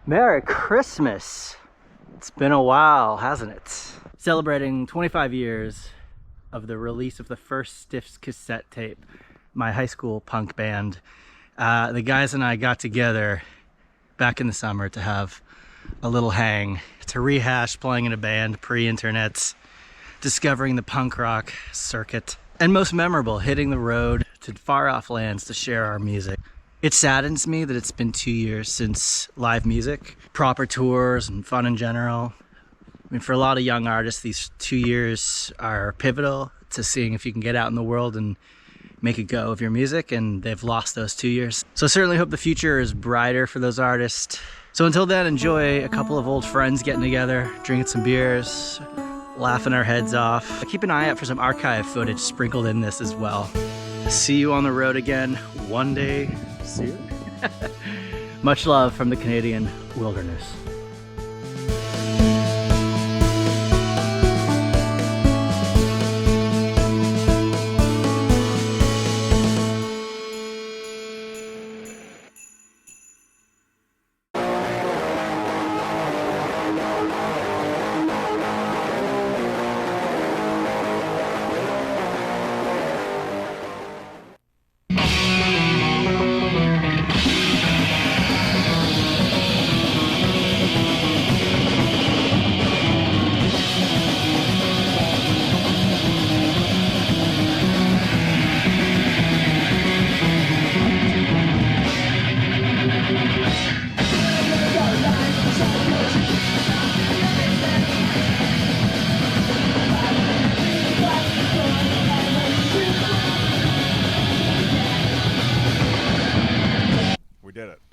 Merry Christmas. It's been a while, hasn't it? Celebrating 25 years of the release of the first Stiffs cassette tape, my high school punk band. The guys and I got together back in the summer to have a little hang, to rehash playing in a band pre-internet, discovering the punk rock circuit, and most memorable, hitting the road to far-off lands to share our music. It saddens me that it's been 2 years since live music, proper tours, and fun in general. I mean, for a lot of young artists, these 2 years are pivotal to seeing if you can get out in the world and make a go of your music, and they've lost those 2 years. So I certainly hope the future is brighter for those artists. So until then, enjoy a couple of old friends getting together, drinking some beers, laughing our heads off. Keep an eye out for some archive footage sprinkled in this as well. See you on the road again one day soon. Much love from the Canadian wilderness.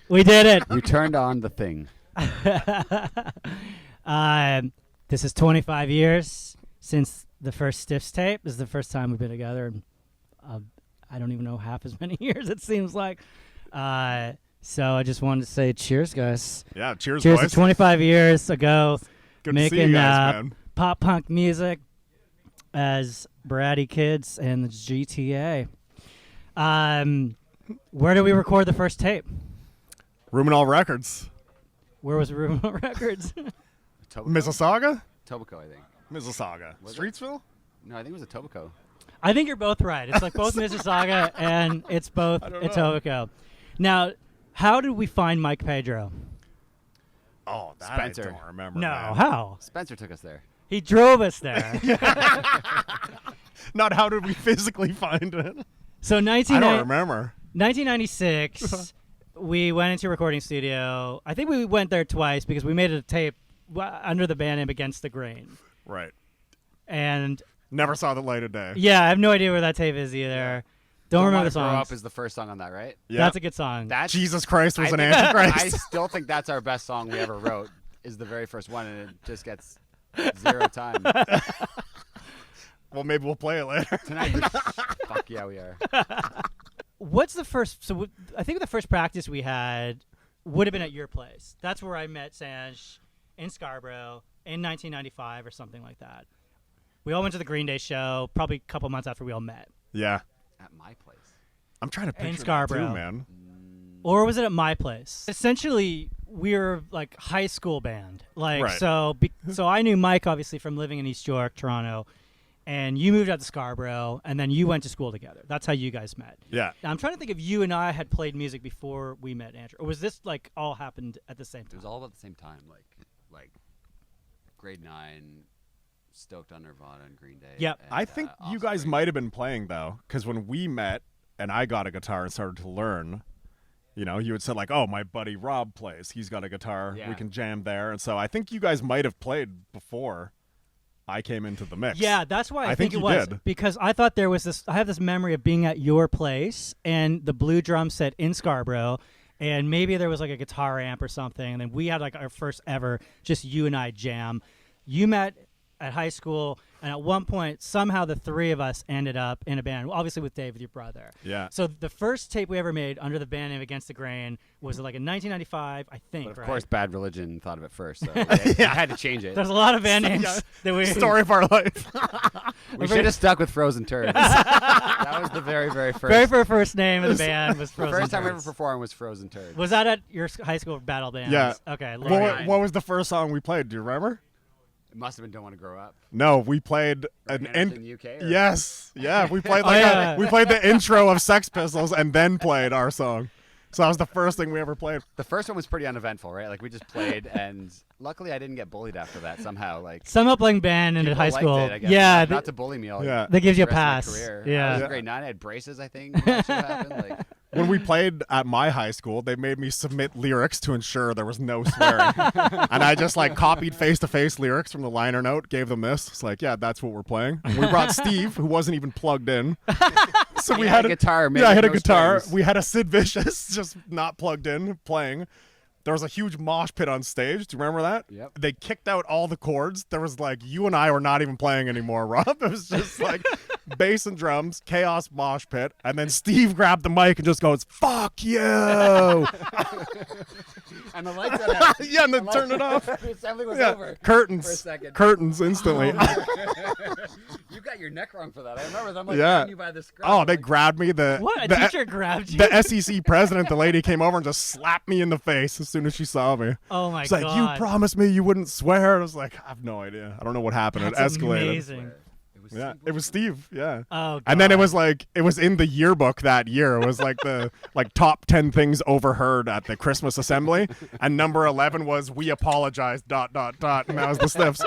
We did it. We turned on the thing. This is 25 years since the first Stiffs tape. This is the first time we've been together. I don't even know half as many years, it seems like. So I just wanted to say cheers, guys. Yeah, cheers, cheers boys. To 25 years ago. Good making to see you guys, man. Pop punk music as bratty kids in the GTA. Where did we record the first tape? Ruminal Records. Where was Ruminal Records? Mississauga? Etobicoke, I think. Mississauga. Streetsville? No, I think it was Etobicoke. I think you're both right. It's like both Mississauga and it's both Etobicoke. Now, how did we find Mike Pedro? Oh, that Spencer. I don't remember. No, man. how? Spencer took us there. He drove us there. Not how did we physically find it? So I don't remember. 1996, we went into a recording studio. I think we went there twice because we made a tape under the band name Against the Grain. Right. And never saw the light of day. Yeah, I have no idea where that tape is either. Don't remember the song. Grow Up is the first song on that, right? Yeah. That's a good song. Jesus Christ was an Antichrist. I still think that's our best song we ever wrote, is the very first one, and it just gets 0 time. Well, maybe we'll play it later. Tonight. Fuck yeah, we are. What's the first... So I think the first practice we had would have been at your place. That's where I met Singe in Scarborough in 1995 or something like that. We all went to the Green Day show probably a couple months after we all met. Yeah. At my place. I'm trying to picture in that Scarborough. too, man. Or was it at my place? Essentially, we were like high school band. Like Right. so I knew Mike obviously from living in East York, Toronto, and you moved out to Scarborough, and then you went to school together. That's how you guys met. Yeah. Now, I'm trying to think if you and I had played music before we met Andrew, or was this like all happened at the same time? It was all about the same time, like grade 9, stoked on Nirvana and Green Day. Yep. And, I think you guys might have been playing, though, because when we met and I got a guitar and started to learn, you know, you had said, like, oh, my buddy Rob plays. He's got a guitar. Yeah. We can jam there. And so I think you guys might have played before I came into the mix. Yeah, that's why I think it you was. did. Because I thought there was this, I have this memory of being at your place and the blue drum set in Scarborough, and maybe there was like a guitar amp or something, and then we had like our first ever, just you and I jam. You met at high school, And at one point, somehow the three of us ended up in a band, obviously with Dave, with your brother. Yeah. So the first tape we ever made under the band name Against the Grain was like in 1995, I think. But of right? course, Bad Religion thought of it first, so we had to change it. There's a lot of band names that we. Story of our life. We should have stuck with Frozen Turds. That was the very, very first. Very first name of the band was Frozen First time we ever Turds. performed was Frozen Turds. Was that at your high school battle band? Yeah. Okay. What was the first song we played? Do you remember? It must have been Don't Want to Grow Up. No, we played an in the UK. Or? Yes, yeah, we played yeah. we played the intro of Sex Pistols and then played our song. So that was the first thing we ever played. The first one was pretty uneventful, right? Like we just played, and luckily I didn't get bullied after that somehow. Like somehow playing band in people high school. liked it, I guess. Yeah. not to bully me all. Yeah. That gives you a the rest pass. of my career. Yeah. I was Yeah. in grade 9. I had braces, I think. When that shit happened. Like, When we played at my high school, they made me submit lyrics to ensure there was no swearing. And I just like copied face-to-face lyrics from the liner note, gave them this. It's like, yeah, that's what we're playing. We brought Steve, who wasn't even plugged in. So we had a guitar. Yeah, I had a no guitar. strings. We had a Sid Vicious, just not plugged in, playing. There was a huge mosh pit on stage. Do you remember that? Yep. They kicked out all the chords. There was like, you and I were not even playing anymore, Rob. It was just like bass and drums, chaos mosh pit. And then Steve grabbed the mic and just goes, fuck you. And the lights went out. Yeah, and then turned it off. The assembly was Yeah. over. Curtains. For a second. Curtains instantly. You got your neck wrong for that. I remember them like Yeah. grabbing you by the scruff. Oh, they like, grabbed me. What? A teacher grabbed you? The SEC president, the lady came over and just slapped me in the face as soon as she saw me. Oh my It's god. like, you promised me you wouldn't swear. And I was like, I have no idea. I don't know what happened. That's It escalated. amazing. Yeah, it was Steve. Yeah. Oh god. And then it was like, it was in the yearbook that year. It was like the like top 10 things overheard at the Christmas assembly. And number 11 was, we apologize, ... And that was the Stiffs.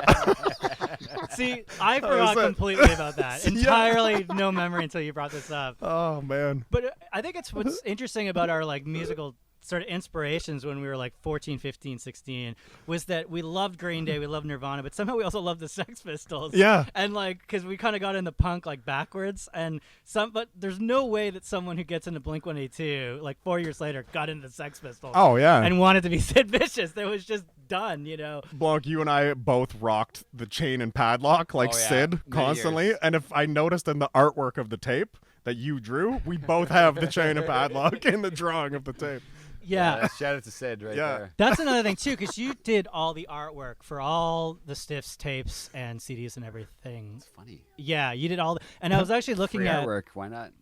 See, I was forgot it. completely about that. Yeah. Entirely no memory until you brought this up. Oh, man. But I think it's what's interesting about our like musical sort of inspirations when we were like 14, 15, 16 was that we loved Green Day, we loved Nirvana, but somehow we also loved the Sex Pistols. Yeah. And like, because we kind of got into punk like backwards, but there's no way that someone who gets into Blink-182 like 4 years later got into the Sex Pistols. Oh, yeah. And wanted to be Sid Vicious. That was just done, you know. Blanc, you and I both rocked the chain and padlock like Oh, yeah. Sid Many constantly. years. And if I noticed in the artwork of the tape that you drew, we both have the chain and padlock in the drawing of the tape. Yeah. Shout out to Sid right Yeah. there. That's another thing too, because you did all the artwork for all the Stiffs tapes and CDs and everything. It's funny. Yeah, you did all. And I was actually looking Free at. artwork. Why not?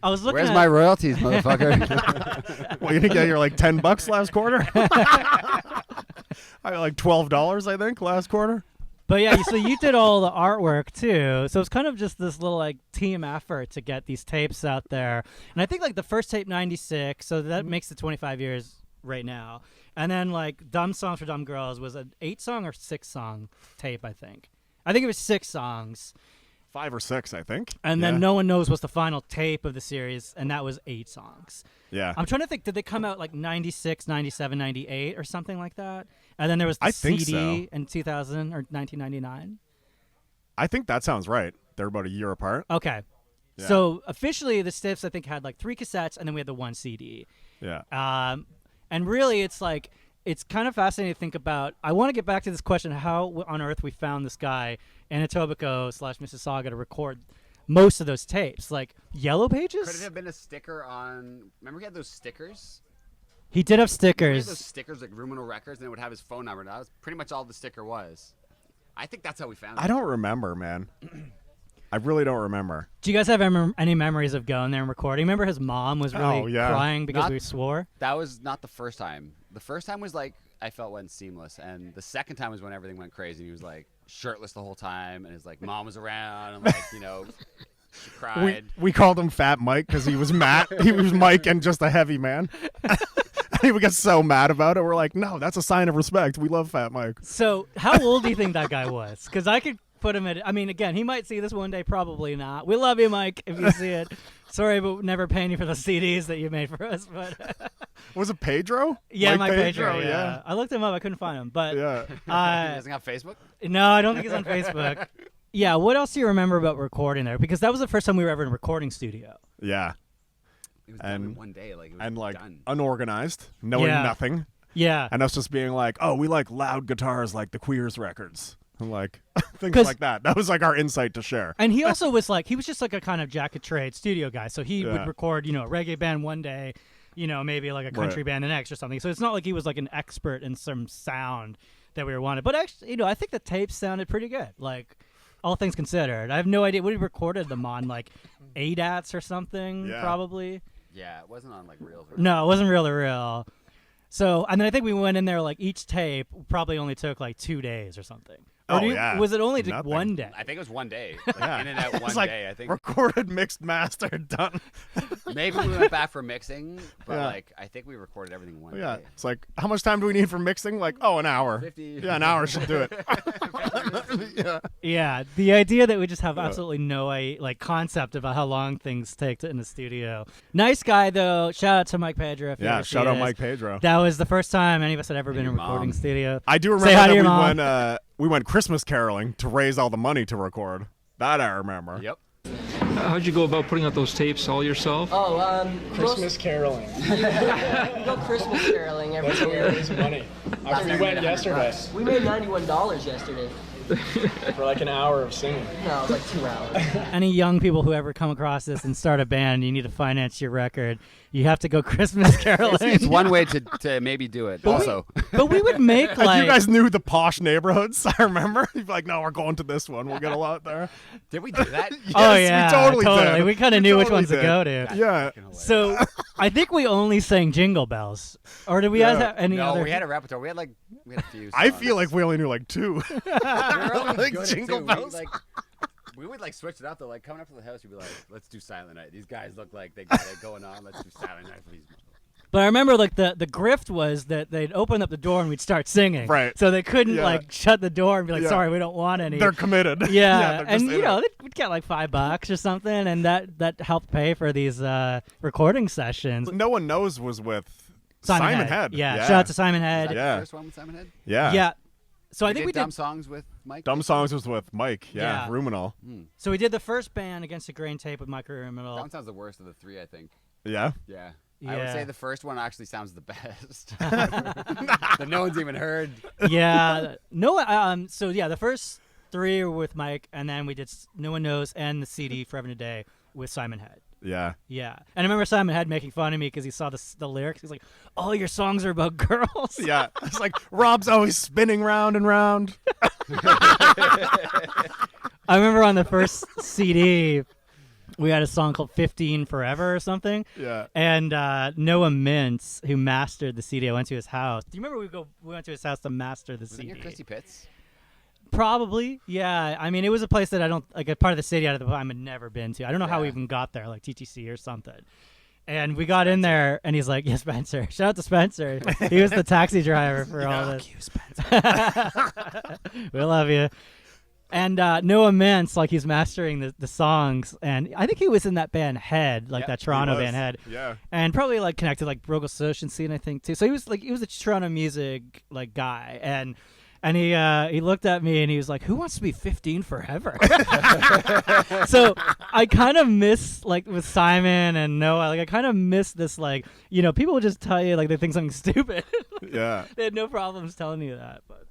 I was looking Where's at. my royalties, motherfucker? Well, you didn't get your like $10 last quarter? I got like $12, I think, last quarter. But yeah, so you did all the artwork too. So it's kind of just this little like team effort to get these tapes out there. And I think like the first tape 96, so that makes it 25 years right now. And then like Dumb Songs for Dumb Girls was an 8-song or 6-song tape, I think. I think it was 6 songs. 5 or 6, I think. And then Yeah. No One Knows was the final tape of the series, and that was 8 songs. Yeah. I'm trying to think, did they come out like 96, 97, 98 or something like that? And then there was the I think CD so. in 2000 or 1999? I think that sounds right. They're about a year apart. Okay. Yeah. So officially the Stiffs, I think, had like 3 cassettes, and then we had the 1 CD. Yeah. And really it's like, it's kind of fascinating to think about. I want to get back to this question, how on earth we found this guy in Etobicoke/Mississauga to record most of those tapes. Like Yellow Pages? Could it have been a sticker on? Remember he had those stickers? He did have He had stickers. those stickers like Rumino Records, and it would have his phone number. That was pretty much all the sticker was. I think that's how we found it. I don't remember, man. I really don't remember. Do you guys have any memories of going there and recording? Remember his mom was really Oh, yeah. crying because Not- we swore? That was not the first time. The first time was like I felt went seamless, and the second time was when everything went crazy. He was like shirtless the whole time, and his like mom was around, and like she cried. We called him Fat Mike because he was Matt. He was Mike and just a heavy man. He would get so mad about it. We're like, no, that's a sign of respect. We love Fat Mike. So how old do you think that guy was? Because I could put him at, I mean, again, he might see this one day, probably not. We love you, Mike, if you see it. Sorry, but never paying you for the CDs that you made for us. But Was it Pedro? yeah, Mike Mike Pedro, yeah. yeah. I looked him up. I couldn't find him. But Yeah. He doesn't have Facebook. no, I don't think he's on Facebook. Yeah, what else do you remember about recording there? Because that was the first time we were ever in a recording studio. Yeah. It was done And- in one day. Like it was And like done. unorganized, knowing Yeah. nothing. Yeah. And us just being like, oh, we like loud guitars like the Queers records. And like things like that. That was like our insight to share. And he also was like, he was just like a kind of jack of trade studio guy. So he would record, a reggae band one day, maybe like a country band the next or something. So it's not like he was like an expert in some sound that we were wanted. But actually, I think the tapes sounded pretty good. Like, all things considered. I have no idea. We recorded them on like ADATs or something, probably. Yeah, it wasn't on like reels. No, it wasn't reel to reel. So, and then I think we went in there, like, each tape probably only took, like, 2 days or something. Or was it only like 1 day? I think it was 1 day. Like, in and out one day, I think. Recorded, mixed, mastered, done. Maybe we went back for mixing, but, like, I think we recorded everything one day. It's like, how much time do we need for mixing? Like, an hour. 50. Yeah, an hour should do it. Yeah, the idea that we just have absolutely no concept about how long things take in the studio. Nice guy, though. Shout out to Mike Pedro. If you ever shout out this. Mike Pedro. That was the first time any of us had ever been in a recording studio. I do remember that we went Christmas caroling to raise all the money to record. That I remember. Yep. How'd you go about putting out those tapes all yourself? Christmas caroling. We go Christmas caroling every year. That's where we raise money. We went yesterday. We made $91 yesterday. For like an hour of singing. No, it was like 2 hours. Any young people who ever come across this and start a band, you need to finance your record. You have to go Christmas caroling. It's one way to maybe do it. But we would make like... You guys knew the posh neighborhoods, I remember. You'd be like, no, we're going to this one. We'll get a lot there. Did we do that? Yes, we totally did. We kind of knew which ones to go to. Yeah. So I think we only sang Jingle Bells. Or did we have any other? No, we had a repertoire. We had a few songs. I feel like we only knew like 2. Like Jingle Bells. We would like switch it up though. Like coming up to the house, you'd be like, "Let's do Silent Night." These guys look like they got it going on. Let's do Silent Night for these. But I remember like the grift was that they'd open up the door and we'd start singing. Right. So they couldn't like shut the door and be like, "Sorry, we don't want any." They're committed. Yeah. And we'd get like $5 or something, and that helped pay for these recording sessions. No One Knows was with Simon Head. Yeah. Shout out to Simon Head. Was that the first one with Simon Head? Yeah. Yeah. So I think did we did Dumb Songs with Mike. Dumb Songs was with Mike. Yeah. Ruminal. So we did the first band Against the Grain tape with Mike Ruminal. That one sounds the worst of the 3, I think. Yeah. Yeah. Yeah. I would say the first one actually sounds the best. That no one's even heard. Yeah. So yeah, the first 3 were with Mike, and then we did No One Knows and the CD Forever and a Day with Simon Head. Yeah. Yeah. And I remember Simon Head making fun of me because he saw the lyrics. He's like, "All your songs are about girls." Yeah. It's like Rob's always spinning round and round. I remember on the first CD, we had a song called 15 Forever or something. Yeah. And Noah Mintz, who mastered the CD, I went to his house. Do you remember we went to his house to master the Was CD? it near Christy Pitts? Probably, yeah. I mean, it was a place that I don't, like a part of the city out of the time I'd never been to. I don't know how we even got there, like TTC or something. And we got in there, and he's like, "Yeah, Spencer." Shout out to Spencer. He was the taxi driver for all this. You, Spencer. We love you. And Noah Mintz, like, he's mastering the songs, and I think he was in that band Head, like that Toronto band Head. Yeah. And probably like connected like Brogo Social scene, I think too. So he was a Toronto music like guy, and he looked at me and he was like, "Who wants to be 15 forever?" So I kind of miss, like, with Simon and Noah, like I kind of miss this, like, people would just tell you like they think something's stupid. Yeah. They had no problems telling you that, but.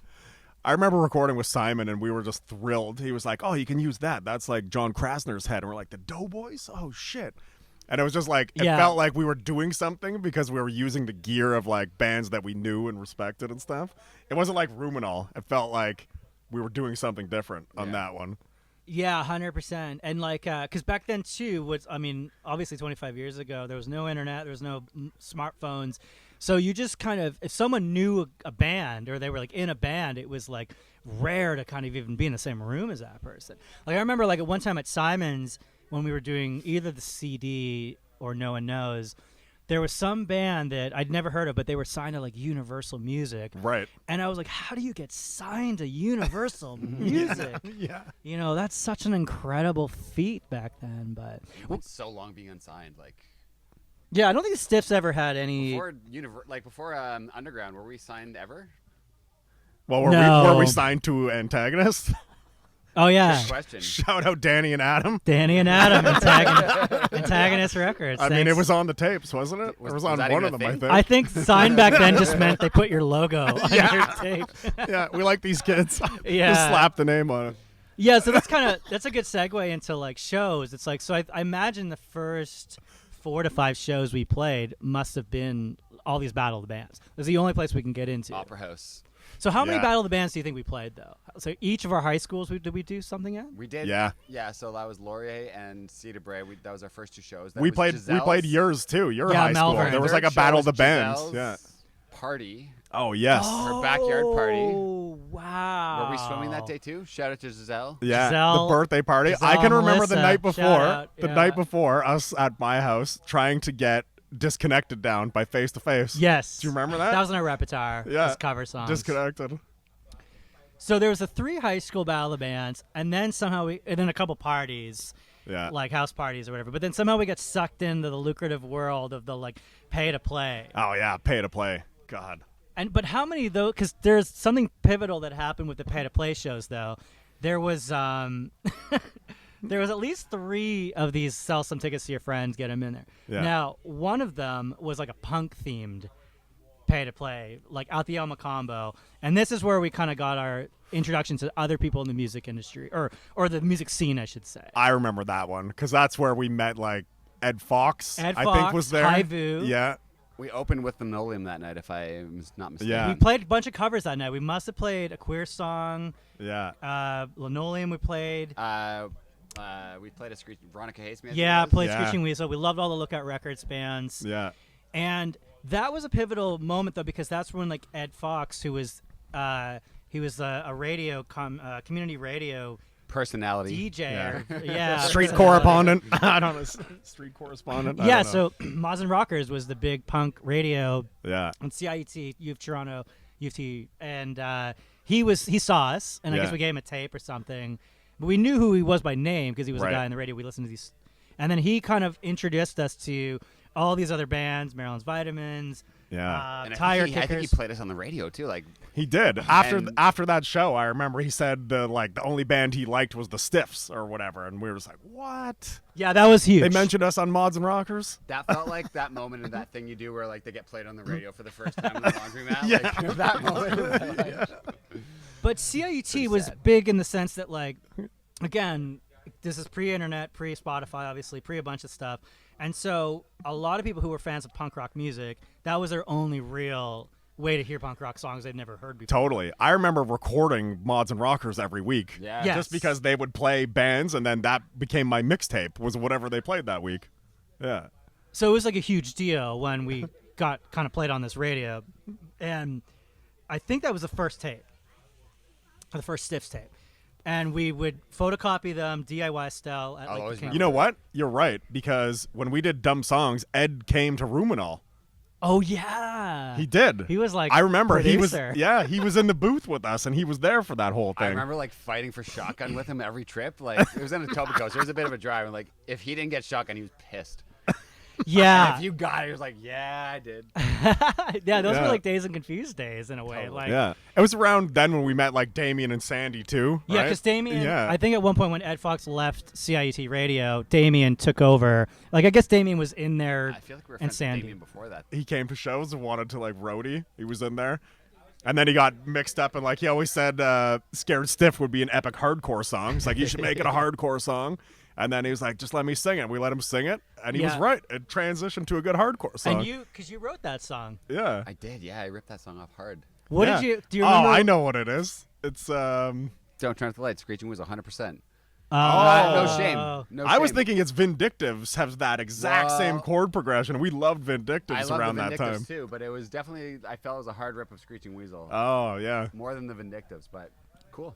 I remember recording with Simon, and we were just thrilled. He was like, "Oh, you can use that. That's like John Krasner's head." And we're like, "The Doughboys? Oh, shit." And it was just like, it felt like we were doing something because we were using the gear of like bands that we knew and respected and stuff. It wasn't like Ruminal. It felt like we were doing something different on that one. Yeah, 100%. And like, because back then too, obviously 25 years ago, there was no internet, there was no smartphones. So you just kind of, if someone knew a band or they were like in a band, it was like rare to kind of even be in the same room as that person. Like I remember like at one time at Simon's when we were doing either the CD or No One Knows, there was some band that I'd never heard of, but they were signed to like Universal Music. Right. And I was like, how do you get signed to Universal Music? Yeah. That's such an incredible feat back then. But You went so long being unsigned, like. Yeah, I don't think the Stiffs ever had any. Before Underground, were we signed ever? Well, were we signed to Antagonist? Oh yeah, Good question. Shout out Danny and Adam. Danny and Adam, Antagonist Records. I mean, Thanks. it was on the tapes, wasn't it? It was on that one even of a them, I thing? think. I think sign back then just meant they put your logo on your tape. Yeah, we like these kids. Yeah. Just slap the name on it. Yeah, so that's a good segue into like shows. It's like, so I imagine the first 4 to 5 shows we played must have been all these Battle of the Bands. It's the only place we can get into. Opera House. So how many Yeah. Battle of the Bands do you think we played though? So each of our high schools, did we do something at? We did. Yeah. Yeah. So that was Laurier and Cedar Bray. That was our first 2 shows. That We was played Giselle's. yours too. Your Yeah, high school. Malvern. There was Third like a show battle of was the bands. Giselle's Yeah. Party. Oh yes. Her backyard party. Oh wow! Were we swimming that day too? Shout out to Giselle. Yeah, Giselle- the birthday party. Giselle, I can remember Melissa, the night shout before. out, The yeah. night before, us at my house trying to get Disconnected down by Face to Face. Yes. Do you remember that? That was in our repertoire. Yeah. As cover songs. Disconnected. So there was the 3 high school Battle of the Bands, and then somehow and then a couple parties. Yeah. Like house parties or whatever. But then somehow we got sucked into the lucrative world of the like pay to play. Oh yeah, pay to play. God. But how many though? Because there's something pivotal that happened with the pay to play shows though. There was there was at least 3 of these sell some tickets to your friends, get them in there. Yeah. Now one of them was like a punk themed pay to play, like Out the Elma combo, and this is where we kind of got our introduction to other people in the music industry or the music scene, I should say. I remember that one because that's where we met like Ed Fox. Ed I Fox, think was there. Haivu. Yeah. We opened with Linoleum that night, if I am not mistaken. Yeah. We played a bunch of covers that night. We must have played a queer song. Yeah. Linoleum we played. We played a Screech. Veronica Hayes. Yeah, played Yeah. Screeching Weasel. We loved all the Lookout Records bands. Yeah. And that was a pivotal moment though, because that's when like Ed Fox, who was he was a radio community radio Personality. DJ. Yeah. Street so- correspondent. I don't know. Street correspondent. I Yeah, don't know. so Moz and Rockers was the big punk radio Yeah. on CIUT, U of Toronto, U of T, and he saw us, and I Yeah. guess we gave him a tape or something, but we knew who he was by name because he was a Right. guy on the radio. We listened to these, and then he kind of introduced us to all these other bands, Maryland's Vitamins, Yeah. And Tire I think Kickers. he played us on the radio too. Like, He did. After And- after that show, I remember he said the only band he liked was the Stiffs or whatever, and we were just like, what? Yeah, that was huge. They mentioned us on Mods and Rockers. that felt like that moment in that thing you do where like they get played on the radio for the first time in the laundromat. Yeah. Like, that moment. But CIUT Pretty was sad. big in the sense that, like, again, this is pre-internet, pre-Spotify, obviously, pre a bunch of stuff. And so a lot of people who were fans of punk rock music, that was their only real way to hear punk rock songs they'd never heard before. Totally. I remember recording Mods and Rockers every week. Yeah. Yes. Just because they would play bands, and then that became my mixtape, was whatever they played that week. Yeah. So it was like a huge deal when we got kind of played on this radio. And I think that was the first tape, or the first Stiffs tape. And we would photocopy them DIY style at I'll like always the King. You know what? You're right, because when we did Dumb Songs, Ed came to Ruminal. Oh yeah, He did. He was like, I remember producer. he was in the booth with us, and he was there for that whole I thing. remember like fighting for shotgun with him every trip. Like it was in Etobicoke, so it was a bit of a drive. And like if he didn't get shotgun, he was pissed. Yeah, And if you got it, he was like, "Yeah, I did." yeah, those were Yeah. like Days and Confused days in a way. Totally. Like, Yeah, it was around then when we met like Damien and Sandy too. yeah, right? because Damien, Yeah, I think at one point when Ed Fox left CIUT Radio, Damien took over. Like, I guess Damien was in there, I feel like we were and friends with Sandy. Damien before that. he came to shows and wanted to like roadie. He was in there, and then he got mixed up and like he always said, "Scared Stiff" would be an epic hardcore song. He's like, "You should make it a hardcore song." And then he was like, "Just let me sing it." We let him sing it, and he was Yeah. right. It transitioned to a good hardcore song. And because you wrote that song. yeah. I did. Yeah, I ripped that song off hard. What Yeah. did you? Do you remember? Oh, I know what it is. It's Don't turn off the lights. Screeching was 100%. Oh, No shame. No I was shame. thinking it's Vindictives has that exact same Well, chord progression. We loved I Vindictives love around the that Vindictives time. too, but it was definitely I felt it was a hard rip of Screeching Weasel. Oh yeah. More than the Vindictives, but cool.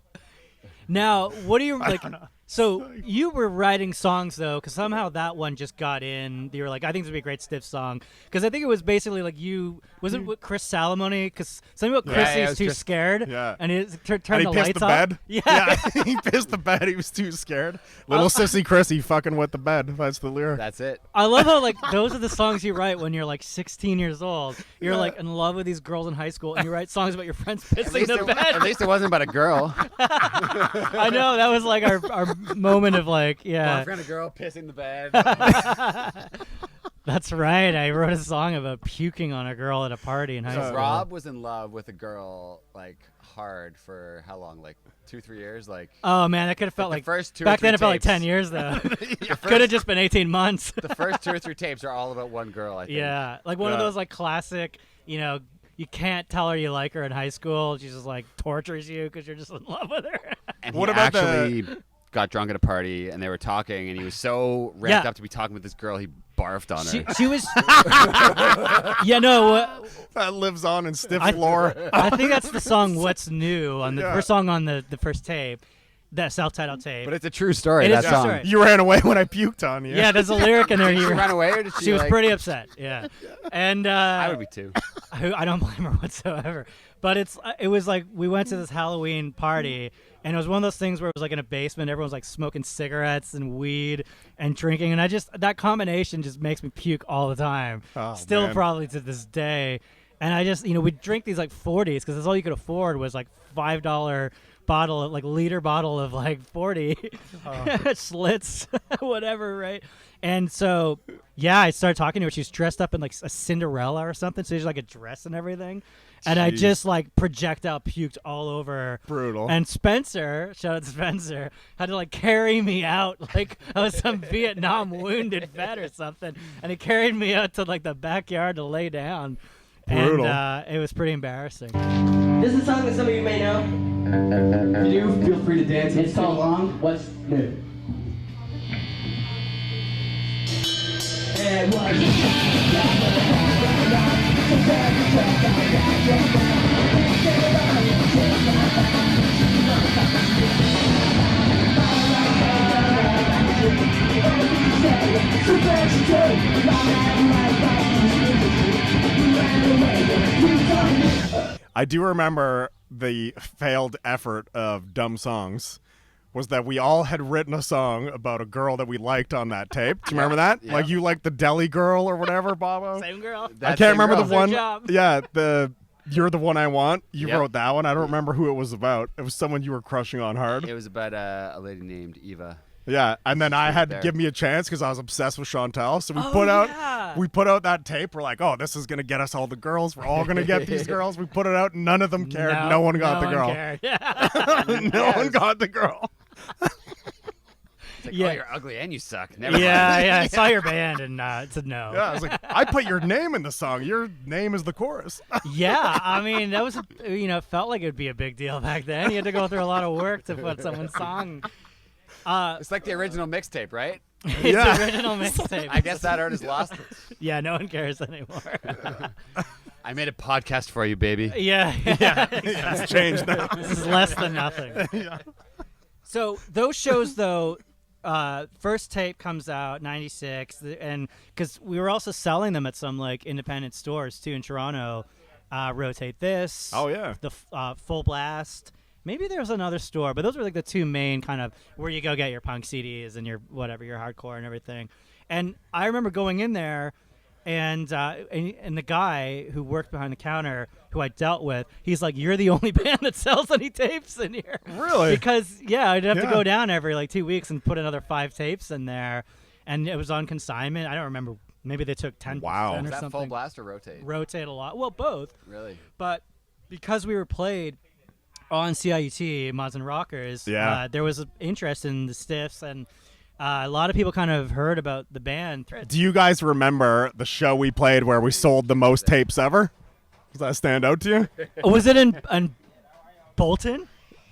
Now, what do you like? So you were writing songs though, because somehow that one just got in. You were like, I think this would be a great Stiff song, because I think it was basically like you. Was it with Chris Salamone? Because something about Chrissy's too scared, and he turned and he the pissed lights the off. bed. Yeah, He pissed the bed. He was too scared. Little sissy Chrissy fucking with the bed. That's the lyric. That's it. I love how like those are the songs you write when you're like 16 years old. You're like in love with these girls in high school, and you write songs about your friends pissing the bed. At least it wasn't about a girl. I know that was like our moment of like, yeah. Boyfriend, a girl pissing the bed. That's right. I wrote a song about puking on a girl at a party in high school. Rob was in love with a girl like hard for how long? Like 2-3 years? Like oh man, that could have felt the like first 2 back or 3 then. It felt like tapes. 10 years though. Could have just been 18 months. The first 2 or 3 tapes are all about one girl, I think. Yeah, like one of those like classic, you know, you can't tell her you like her in high school. She just like tortures you because you're just in love with her. And What he about actually got drunk at a party, and they were talking, and he was so ramped up to be talking with this girl, he barfed on her. She was. Yeah, no. That lives on in Stiff lore. I think that's the song "What's New" on the first song on the first tape, that self-titled tape. But it's a true story. It that is a song. story. You ran away when I puked on you. Yeah, there's a lyric in there. Did she run away, or did she? She was like, pretty upset. Yeah, and I would be too. I don't blame her whatsoever. But it was like we went to this Halloween party, and it was one of those things where it was like in a basement. Everyone was like smoking cigarettes and weed and drinking, and that combination just makes me puke all the time. Oh, Still man. probably to this day. And I just, we'd drink these like 40s because that's all you could afford was like $5 bottle of like liter bottle of like 40 Schlitz, whatever, right? And so, yeah, I started talking to her. She was dressed up in like a Cinderella or something. So she had like a dress and everything. And I just like projectile puked all over her. Brutal. And Spencer, shout out to Spencer, had to like carry me out like I was some Vietnam wounded vet or something. And he carried me out to like the backyard to lay down. Brutal. And it was pretty embarrassing. This is a song that some of you may know. If you do, feel free to dance. It's called What's New. And I do remember the failed effort of Dumb Songs was that we all had written a song about a girl that we liked on that tape. Do you remember that? Yeah. Like you liked the deli girl or whatever, Bobo? Same girl. I can't remember the one. job. Yeah, You're the One I Want. You Yep. wrote that one. I don't remember who it was about. It was someone you were crushing on hard. It was about a lady named Eva. Yeah, and then I had to there. give me a chance because I was obsessed with Chantel. So we Oh, put out yeah. that tape. We're like, oh, this is gonna get us all the girls. We're all gonna get these girls. We put it out. None of them cared. No one got the girl. Cared. Yeah. No one got the girl. It's like, Yeah. oh, you're ugly and you suck. Never yeah, mind. yeah. I saw your band and said no. Yeah, I was like, I put your name in the song. Your name is the chorus. Yeah, I mean that was felt like it'd be a big deal back then. You had to go through a lot of work to put someone's song. It's like the original mixtape, right? It's Yeah. original mixtape. I guess that artist lost it. Yeah, no one cares anymore. I made a podcast for you, baby. yeah. It's changed now. This is less than nothing. So those shows, though, first tape comes out '96, and because we were also selling them at some like independent stores too in Toronto. Rotate This. Oh yeah. The Full Blast. Maybe there was another store, but those were like the two main kind of where you go get your punk CDs and your whatever, your hardcore and everything. And I remember going in there, and the guy who worked behind the counter, who I dealt with, he's like, "You're the only band that sells any tapes in here." Really? Because I'd have to Yeah. go down every like 2 weeks and put another 5 tapes in there, and it was on consignment. I don't remember. Maybe they took 10% Wow. or Is that something. full blast or rotate? Rotate a lot. Well, both. Really? But because we were played on CIUT, Mods and Rockers, Yeah. there was an interest in the Stiffs, and a lot of people kind of heard about the band. Do you guys remember the show we played where we sold the most tapes ever? Does that stand out to you? Was it in Bolton?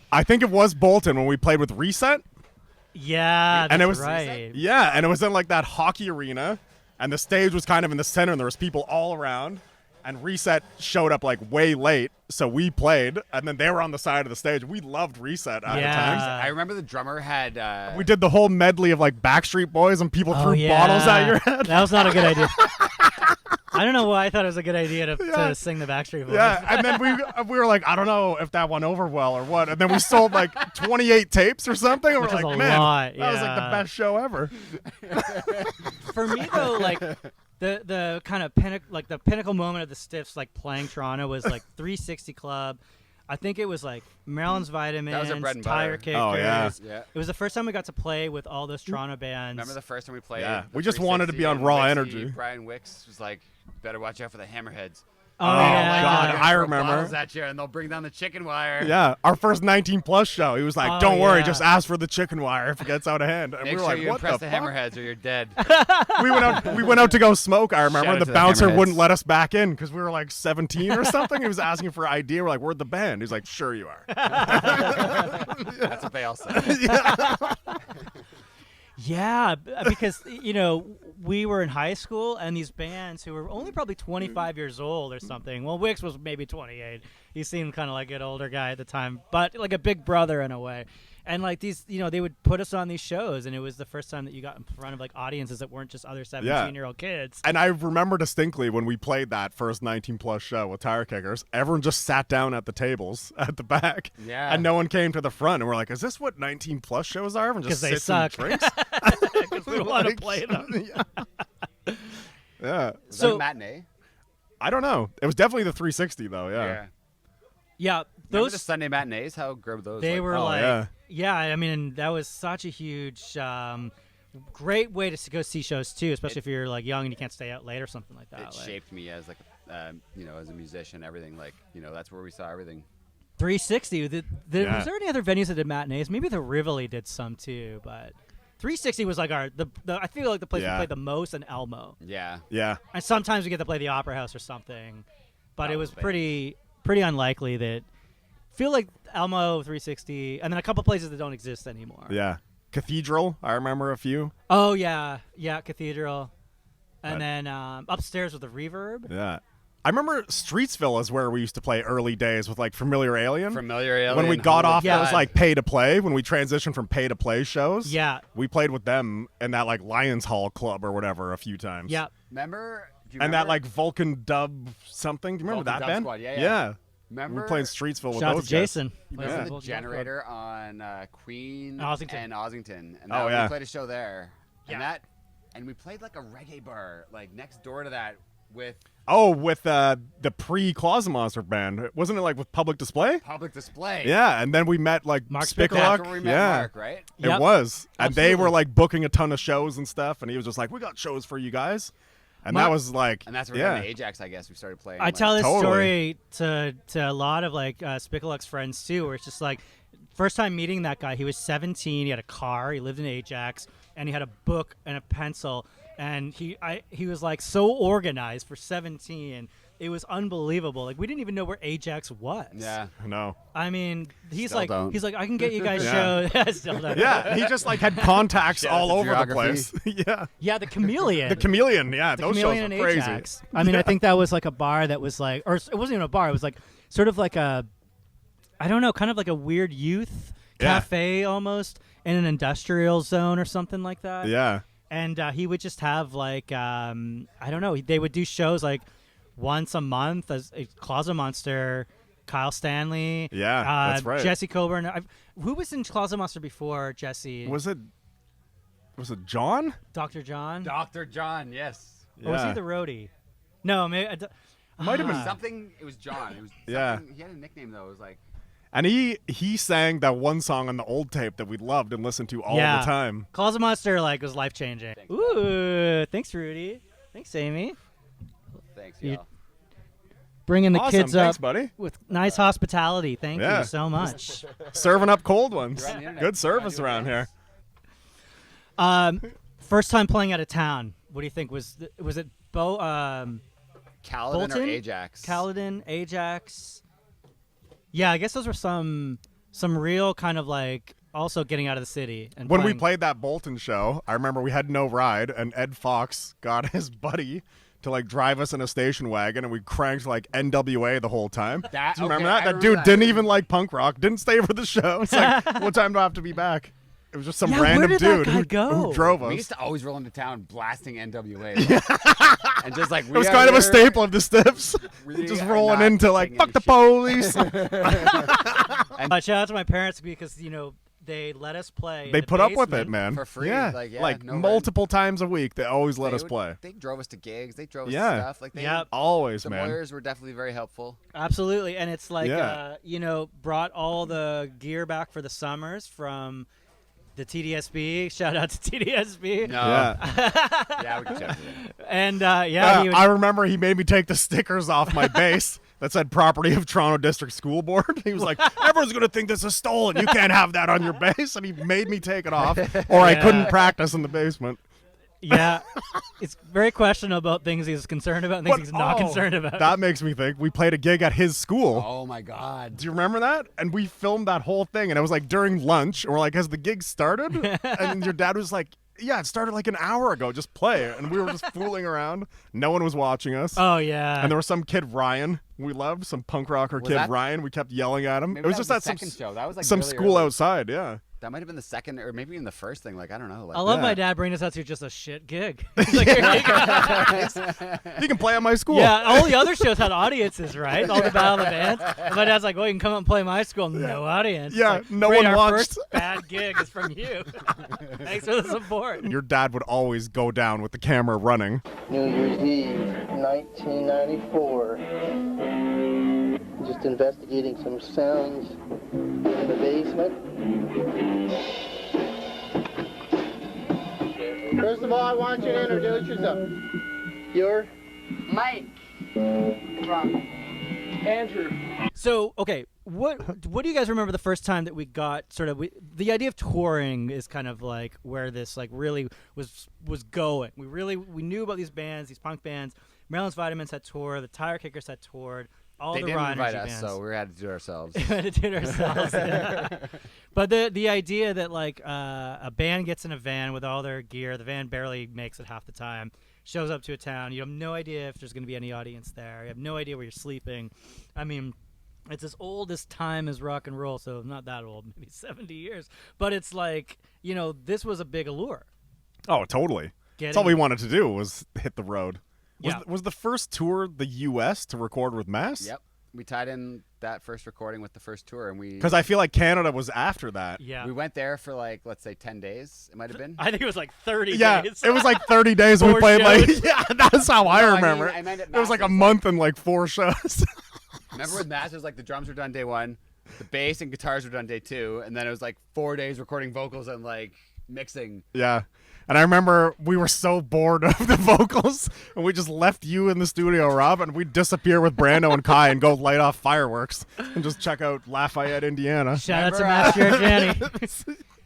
I think it was Bolton when we played with Reset. Yeah, And that's it was- right. Yeah, and it was in like that hockey arena, and the stage was kind of in the center, and there was people all around. And Reset showed up like way late, so we played, and then they were on the side of the stage. We loved Reset at the time. I remember the drummer had. We did the whole medley of like Backstreet Boys, and people threw bottles at your head. That was not a good idea. I don't know why I thought it was a good idea to sing the Backstreet Boys. Yeah, and then we were like, I don't know if that went over well or what. And then we sold like 28 tapes or something. And Which we're is like, a man, lot, that was like the best show ever. For me though, like the kind of the pinnacle moment of the Stiffs like playing Toronto was like 360 Club. I think it was like Maryland's Vitamins, Tire Kickers. Oh, yeah. It was the first time we got to play with all those Toronto bands. Remember the first time we played? Yeah, we just wanted to be on Raw Energy. Brian Wicks was like, better watch out for the hammerheads. Oh, yeah. God, I remember. Bottles at you and they'll bring down the chicken wire. Yeah, our first 19 plus show. He was like, "Don't worry, just ask for the chicken wire if it gets out of hand." And Make we were sure like, you "What impress the the fuck?" hammerheads or you're dead. We went out to go smoke. I remember Shout out the to the bouncer Hammerheads. wouldn't let us back in because we were like 17 or something. He was asking for ID. We're like, "We're the band." He's like, "Sure you are." That's what they all say. Yeah, because we were in high school, and these bands who were only probably 25 years old or something. Well, Wicks was maybe 28. He seemed kind of like an older guy at the time, but like a big brother in a way. And like these, they would put us on these shows, and it was the first time that you got in front of like audiences that weren't just other 17-year-old kids. And I remember distinctly when we played that first 19 plus show with Tire Kickers, everyone just sat down at the tables at the back. Yeah. And no one came to the front. And we're like, is this what 19 plus shows are? Everyone just Because they sits and suck. drinks? Because we don't want to play them. Yeah. Was that a matinee? I don't know. It was definitely the 360 though. Yeah. Yeah. Remember the Sunday matinees? How good were those? They were yeah. Yeah, I mean, that was such a huge, great way to go see shows too, especially if you're like young and you can't stay out late or something like that. It shaped me as like, as a musician, everything. Like, that's where we saw everything. 360. Was there any other venues that did matinees? Maybe the Rivoli did some too, but 360 was like I feel like the place we played the most in Elmo. Yeah. Yeah. And sometimes we get to play the Opera House or something, but it was pretty unlikely that. Feel like Elmo, 360, and then a couple places that don't exist anymore. Yeah. Cathedral, I remember a few. Oh, yeah. Yeah, Cathedral. And then upstairs with the Reverb. Yeah. I remember Streetsville is where we used to play early days with like Familiar Alien. When we got off, it was like pay to play. When we transitioned from pay to play shows. Yeah. We played with them in that like Lions Hall Club or whatever a few times. Yeah. Remember? And that like Vulcan Dub something. Do you remember Vulcan that Dub band? Squad, yeah. We Remember? played Streetsville with Shout out those to Jason. Remember the Generator on Queen Ossington. and Ossington? And we played a show there. Yeah. And we played like a reggae bar like next door to that with the pre-Closet Monster band. Wasn't it like with Public Display? Public Display. Yeah, and then we met like Mark Spickluck. That's where we met Mark, right? It was. And Absolutely. they were like booking a ton of shows and stuff, and he was just like, we got shows for you guys. And that was like, and that's where the Ajax, I guess, we started playing. I tell this Totally. story to a lot of like Spickluck's friends too, where it's just like first time meeting that guy. He was 17. He had a car. He lived in Ajax, and he had a book and a pencil. And he was like so organized for 17. It was unbelievable. Like we didn't even know where Ajax was. Yeah. no. I mean, he's Still like don't. he's like I can get you guys Yeah. shows. Still don't. Yeah, he just like had contacts Shout out all to over the geography. place. Yeah. Yeah, the Chameleon. The Chameleon, yeah, The those Chameleon shows and are crazy. Ajax. I mean, I think that was like a bar that was like, or it wasn't even a bar. It was like sort of like a, I don't know, kind of like a weird youth cafe almost in an industrial zone or something like that. Yeah. And he would just have like, I don't know, they would do shows like once a month as a Closet Monster, Kyle Stanley. Yeah, that's right. Jesse Coburn. Who was in Closet Monster before Jesse? Was it John? Dr. John? Dr. John, yes. Or was he the roadie? No, maybe. Might have been Something, it was John. It was Yeah. He had a nickname, though. It was like... And he sang that one song on the old tape that we loved and listened to all the time. Closet Monster like was life changing. Ooh, thanks Rudy. Thanks Amy. Thanks, You- y'all. Bringing the Awesome. kids Thanks, up buddy. with nice hospitality. Thank Yeah. you so much. Serving up cold ones. You're on the internet. Good service around here. First time playing out of town. What do you think was it Caledon Bolton? or Ajax? Caledon, Ajax? Yeah, I guess those were some real kind of like also getting out of the city. And When we playing. played that Bolton show, I remember we had no ride, and Ed Fox got his buddy to like drive us in a station wagon, and we cranked like NWA the whole time. Do you remember that? I That remember dude that. didn't even like punk rock, didn't stay for the show. It's like, what time do I have to be back? It was just some Yeah, where random did that dude guy go? who drove us. We used to always roll into town blasting NWA. And just like, It was kind of a staple of the Stiffs. We Just are rolling not into like, taking fuck the any shit. police. Shout out to my parents because they let us play. They in the put up with it, basement. man. For free, Yeah, like, no rent. multiple times a week. They always let us play. They drove us to gigs. They drove us Yeah. to stuff. Like, Yep. Always, the man. lawyers were definitely very helpful. Absolutely, and it's like Yeah. brought all the gear back for the summers from the TDSB. Shout out to TDSB. No. Yeah. Yeah, we could check it. And he would, I remember he made me take the stickers off my bass that said property of Toronto District School Board. He was like, everyone's going to think this is stolen. You can't have that on your bass. And he made me take it off, or I couldn't practice in the basement. yeah, it's very questionable about things he's concerned about and things he's not concerned about. That makes me think. We played a gig at his school. Oh my God. Do you remember that? And we filmed that whole thing, and it was like during lunch, and we're like, has the gig started? And your dad was like, yeah, it started like an hour ago. Just play it. And we were just fooling around. No one was watching us. Oh yeah. And there was some kid, Ryan, we loved, some punk rocker Was kid, that- Ryan. We kept yelling at him. Maybe It was that just was at the second show. That was like some really school early. outside, yeah. That might have been the second, or maybe even the first thing. Like, I don't know. Like, I love Yeah. my dad bringing us out to just a shit gig. He's like, "Here you go." You can play at my school. Yeah, all the other shows had audiences, right? All the Battle of the Bands. And my dad's like, well, you can come up and play my school. No audience. Yeah, Like, no "Great, one our watched." first bad gig is from you. Thanks for the support. Your dad would always go down with the camera running. New Year's Eve, 1994. Just investigating some sounds in the basement. First of all, I want you to introduce yourself. You're Mike. Andrew. So, okay, what do you guys remember the first time that we got the idea of touring is kind of like where this like really was going. We knew about these bands, these punk bands. Maryland's Vitamins had toured, the Tire Kickers had toured, all they the didn't raw invite energy us, bands. so we had to do it ourselves. We had to do it ourselves. Yeah. But the idea that like a band gets in a van with all their gear, the van barely makes it half the time, shows up to a town, you have no idea if there's going to be any audience there, you have no idea where you're sleeping. I mean, it's as old as time as rock and roll, so not that old, maybe 70 years. But it's like, this was a big allure. Oh, totally. That's all we wanted to do was hit the road. Yeah. Was the first tour the U.S. to record with Mass? Yep. We tied in that first recording with the first tour, and Because I feel like Canada was after that. Yeah. we went there for like, let's say 10 days. It might have been. I think it was like 30 Yeah, days. it was like 30 days. We 4 played shows. like, yeah, that's how I No, I mean, remember. I meant at It was like a Masters, month and like 4 shows. Remember with Masters, like the drums were done day 1, the bass and guitars were done day 2, and then it was like 4 days recording vocals and like mixing. Yeah. And I remember we were so bored of the vocals, and we just left you in the studio, Rob, and we'd disappear with Brando and Kai and go light off fireworks and just check out Lafayette, Indiana. Shout out to Master Jenny.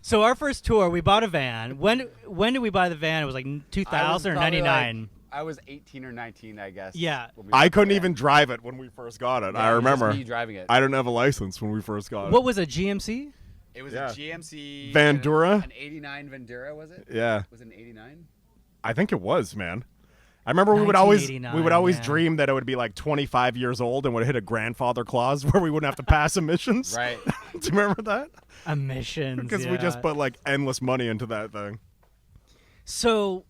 So our first tour, we bought a van. When did we buy the van? It was like 2000 or 99. I was 18 or 19, I guess. Yeah. when we I bought couldn't the even van. drive it when we first got it. Yeah, I it was just remember. me driving it. I didn't have a license when we first got What it. was a GMC? It was Yeah. a GMC Vandura? an 89 Vandura, was it? Yeah. Was it an 89? I think it was, man. I remember we would always 1989, yeah. dream that it would be like 25 years old and would hit a grandfather clause where we wouldn't have to pass emissions. Right. Do you remember that? Emissions. Because we just put like endless money into that thing. So,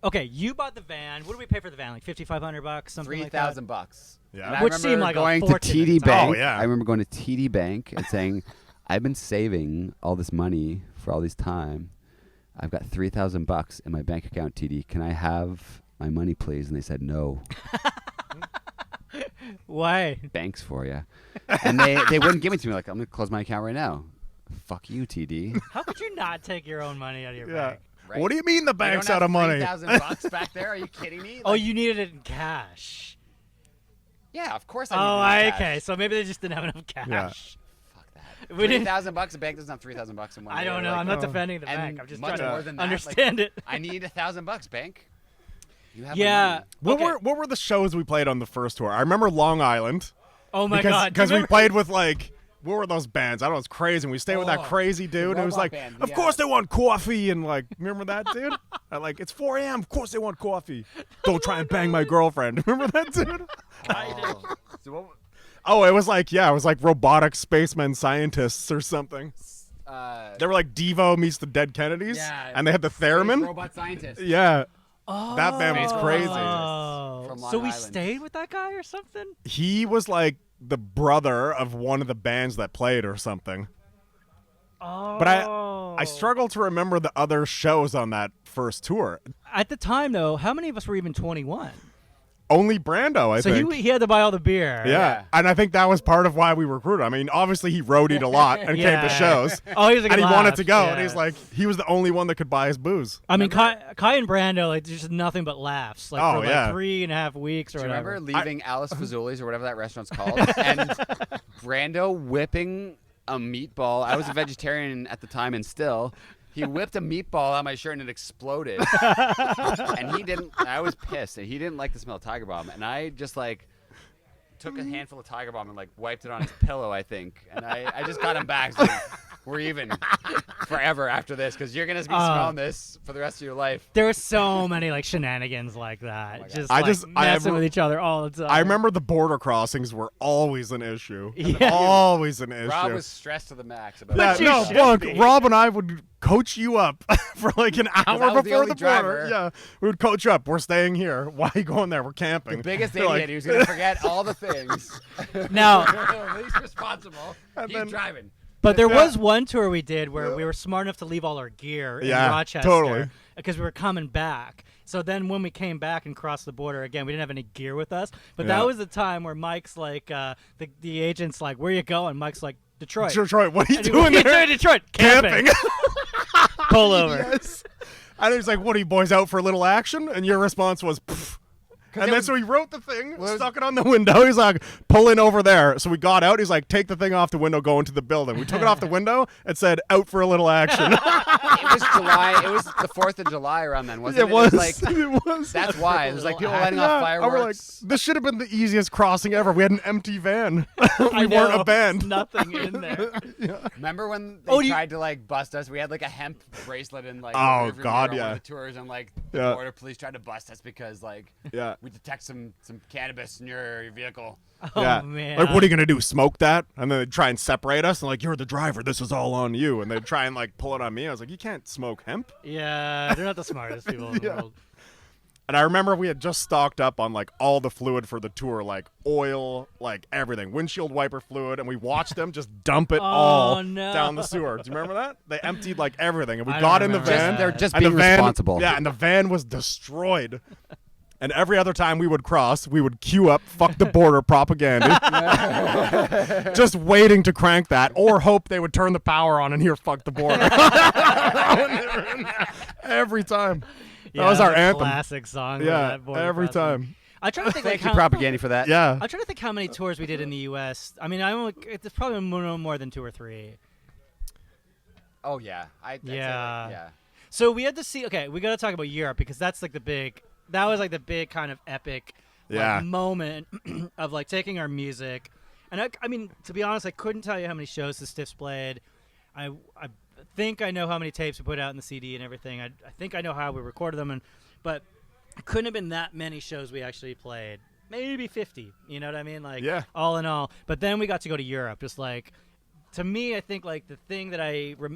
okay, you bought the van. What did we pay for the van? Like $5,500, something like that. $3,000. Yeah. And I Which remember seemed like a going to fortune at TD the time. Bank. Oh, yeah. I remember going to TD Bank and saying, I've been saving all this money for all this time. I've got $3,000 in my bank account, TD. Can I have my money, please? And they said, no. Why? Bank's for you. And they wouldn't give it to me. Like, I'm going to close my account right now. Fuck you, TD. How could you not take your own money out of your Yeah. bank? Right? What do you mean the They bank's don't out have of money? $3,000 back there? Are you kidding me? Oh, Like, you needed it in cash. yeah, of course I Oh, need cash. okay. So maybe they just didn't have enough cash. Yeah. Fuck that. We didn't. $3,000 a bank doesn't have $3,000 in one I day. don't know. Like, I'm not oh. defending the and bank. I'm just much trying more to than that, understand like, it. I need $1,000, bank. You have my Yeah. money. What Okay. were the shows we played on the first tour? I remember Long Island. Oh my because, God. Because we played with like what were those bands? I don't know. It's crazy. And we stayed with that crazy dude. And it was robot like, band, of yeah. course they want coffee. And like, remember that dude? Like, it's 4 a.m. Of course they want coffee. Don't try and bang my girlfriend. Remember that dude? Oh, it was like, yeah, it was like robotic spacemen scientists or something. They were like Devo meets the Dead Kennedys. Yeah, And they had the theremin. Robot scientist. Yeah. Oh. That band was crazy. From Long So we Island. stayed with that guy or something? He was like the brother of one of the bands that played or something. Oh. But I struggle to remember the other shows on that first tour. At the time, though, how many of us were even 21? Only Brando, I So think. he had to buy all the beer. Yeah, and I think that was part of why we recruited. I mean, obviously he roadied a lot and came to shows. Oh, he was a good and he wanted laugh. to go, Yeah. and he's like, he was the only one that could buy his booze. I mean, Kai and Brando, like, just nothing but laughs. Like, Oh, for yeah. like 3.5 weeks or Do you whatever. remember leaving Alice Fazoli's or whatever that restaurant's called, and Brando whipping a meatball? I was a vegetarian at the time, and still, he whipped a meatball out of my shirt and it exploded. And he didn't. I was pissed, and he didn't like the smell of Tiger Bomb, and I just like took a handful of Tiger Bomb and like wiped it on his pillow, I think, and I just got him back. So we're even forever after this because you're gonna be smelling this for the rest of your life. There were so many like shenanigans like that. God. Just messing with each other all the time. I remember the border crossings were always an issue. Yeah. Always an issue. Rob was stressed to the max about yeah, it. no, should look, be. Rob and I would coach you up for like an I hour was the before only the border. driver. Yeah, we would coach you up. We're staying here. Why are you going there? We're camping. The biggest You're idiot. like- He was gonna forget all the things. Now, Least responsible. And He's then- driving. but there Yeah. was one tour we did where we were smart enough to leave all our gear in Yeah, Rochester. totally. Because we were coming back. So then when we came back and crossed the border again, we didn't have any gear with us. But Yeah. that was the time where Mike's like, the agent's like, where you going? Mike's like, Detroit. Detroit, what are you And he- doing what are you there? doing in Detroit? Camping. Pull over. Yes. And he was like, what are you boys out for a little action? And your response was, pfft. And then so he wrote the thing, stuck it on the window. He's like, pull in over there. So we got out. He's like, take the thing off the window, go into the building. We took it off the window. It said, out for a little action. It was July. It was the 4th of July around then, wasn't it? It was. Like, It was. that's why. It was like people lighting Yeah. off And fireworks. we're like, this should have been the easiest crossing ever. We had an empty van. I we know, weren't a band. Nothing in there. Remember when they Oh, do you- tried to like bust us? We had like a hemp bracelet in like Oh, the rearview God, mirror on yeah. one of the tours, and like the Yeah. border police tried to bust us because like Yeah. we detect some cannabis in your vehicle. Oh, Yeah. man. Like, what are you going to do? Smoke that? And then they'd try and separate us. And like, you're the driver. This is all on you. And they'd try and like pull it on me. I was like, you can't smoke hemp. Yeah, they're not the smartest people in the Yeah. world. And I remember we had just stocked up on like all the fluid for the tour, like oil, like everything, windshield wiper fluid, and we watched them just dump it all no. down the sewer. Do you remember that? They emptied like everything, and we I got don't in the remember van. that. They're just and the being van- responsible. Yeah, and the van was destroyed. And every other time we would cross, we would queue up "fuck the border" propaganda, just waiting to crank that, or hope they would turn the power on and hear "fuck the border." Every time. Yeah, That was our a anthem. classic song. with Yeah, that border every crossing. time. I try to think Thank like you, how, Propaganda, for that. Yeah. I'm trying to think how many tours we did in the U.S. I mean, it's probably no more than 2 or 3. Oh yeah. I'd say, like, Yeah. yeah. So we had to see. Okay, we got to talk about Europe because that's like the big. That was like the big kind of epic like, Yeah. moment of like taking our music, and I mean, to be honest, I couldn't tell you how many shows the Stiffs played. I think I know how many tapes we put out in the CD and everything. I think I know how we recorded them, but it couldn't have been that many shows we actually played. Maybe 50. You know what I mean? Like Yeah. all in all. But then we got to go to Europe. Just like. To me, I think like the thing that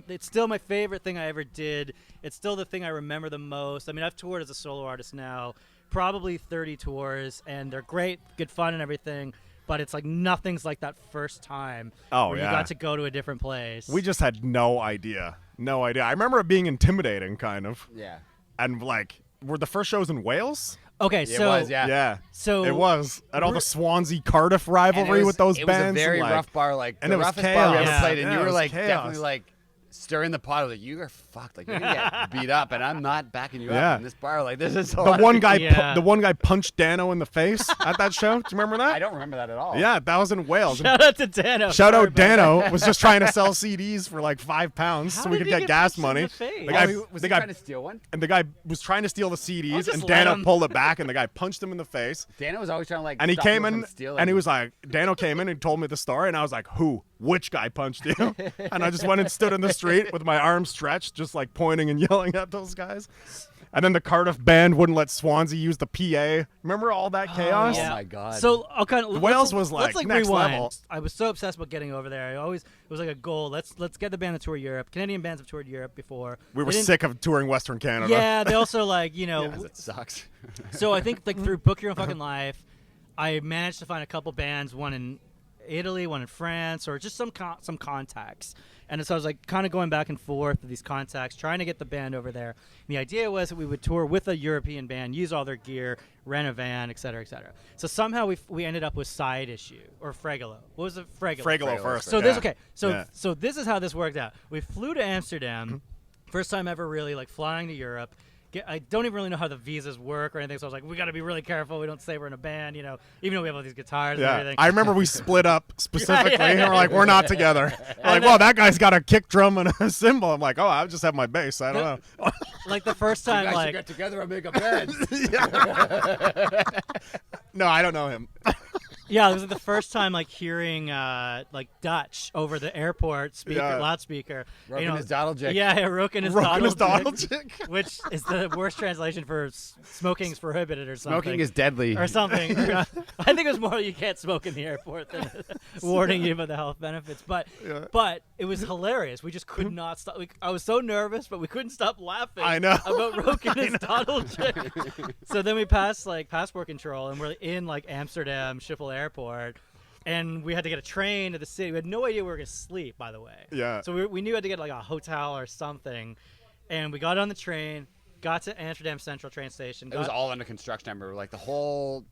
it's still my favorite thing I ever did. It's still the thing I remember the most. I mean, I've toured as a solo artist now, probably 30 tours, and they're great, good fun and everything. But it's like nothing's like that first time where you yeah. got to go to a different place. We just had no idea. No idea. I remember it being intimidating, kind of. Yeah. And like, were the first shows in Wales? okay, It so was, yeah. Yeah. so It was. And all we're- the Swansea Cardiff And rivalry it was, with those it bands. was a very and, like, rough bar, like and the it was roughest bar we chaos. ever played in. Yeah, You it were was like chaos. definitely like stirring the pot. I was like, you are fucked. Like, you're going to get beat up, and I'm not backing you Yeah. up in this bar. Like, this is The one guy, Yeah. the one guy punched Dano in the face at that show. Do you remember that? I don't remember that at all. Yeah, that was in Wales. Shout out to Dano. Shout Sorry out about Dano that. was just trying to sell CDs for like £5 How so we did could he get get gas punched in money. the face? The guy, Was the he guy, trying to steal one? and the guy was trying to steal the CDs, just and let Dano him. pulled it back, and the guy punched him in the face. Dana was always trying to, like, And he stop came people in, from stealing. and he was like, Dano came in and told me the story, and I was like, who? Which guy punched you? And I just went and stood in the street with my arms stretched, just like pointing and yelling at those guys. And then the Cardiff band wouldn't let Swansea use the PA. Remember all that chaos? Oh, my God. So I'll kind of Wales was like next rewind. level. I was so obsessed about getting over there. It was like a goal. Let's get the band to tour Europe. Canadian bands have toured Europe before. We were They didn't- sick of touring Western Canada. Yeah, they also like It sucks. So I think like through Book Your Own Fucking Life, I managed to find a couple bands, one in Italy, one in France, or just some contacts. And so I was like kind of going back and forth with these contacts, trying to get the band over there. And the idea was that we would tour with a European band, use all their gear, rent a van, et cetera, et cetera. So somehow we ended up with Side Issue or Freygolo. What was it? Freygolo. Freygolo first. So yeah. So this is how this worked out. We flew to Amsterdam, first time ever really like flying to Europe. I don't even really know how the visas work or anything, so I was like, we got to be really careful. We don't say we're in a band, even though we have all these guitars and Yeah, everything. I remember we split up specifically, Yeah. and we're like, we're not together. We're like, well, that guy's got a kick drum and a cymbal. I'm like, oh, I just have my bass. I don't know. Like the first You time, guys should like get together and make a band. No, I don't know him. yeah, it was the first time like hearing like Dutch over the airport loudspeaker. Roken his Doddeljik. Yeah, Roken his Roken his Doddeljik, Doddeljik. which is the worst translation for smoking is prohibited or something. Smoking is deadly. or something. I think it was more you can't smoke in the airport than warning you about the health benefits. But it was hilarious. We just could not stop. I was so nervous, but we couldn't stop laughing. I know. About Roken his Doddeljik. So then we passed like passport control, and we're in like Amsterdam Schiphol Airport. And we had to get a train to the city. We had no idea we were going to sleep, by the way. Yeah. So we knew we had to get like a hotel or something. And we got on the train, got to Amsterdam Central train station. It was all under construction. I remember, like the whole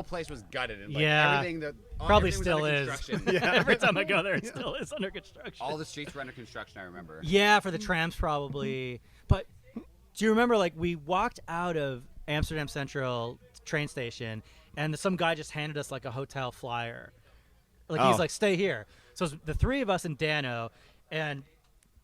place was gutted, and like Yeah. everything that Probably everything was still under is. construction. Every time I go there, it still is under construction. All the streets were under construction. I remember. Yeah, for the trams probably. But do you remember, like, we walked out of Amsterdam Central train station, and some guy just handed us, like, a hotel flyer. Like, he's like, stay here. So it was the three of us and Dano, and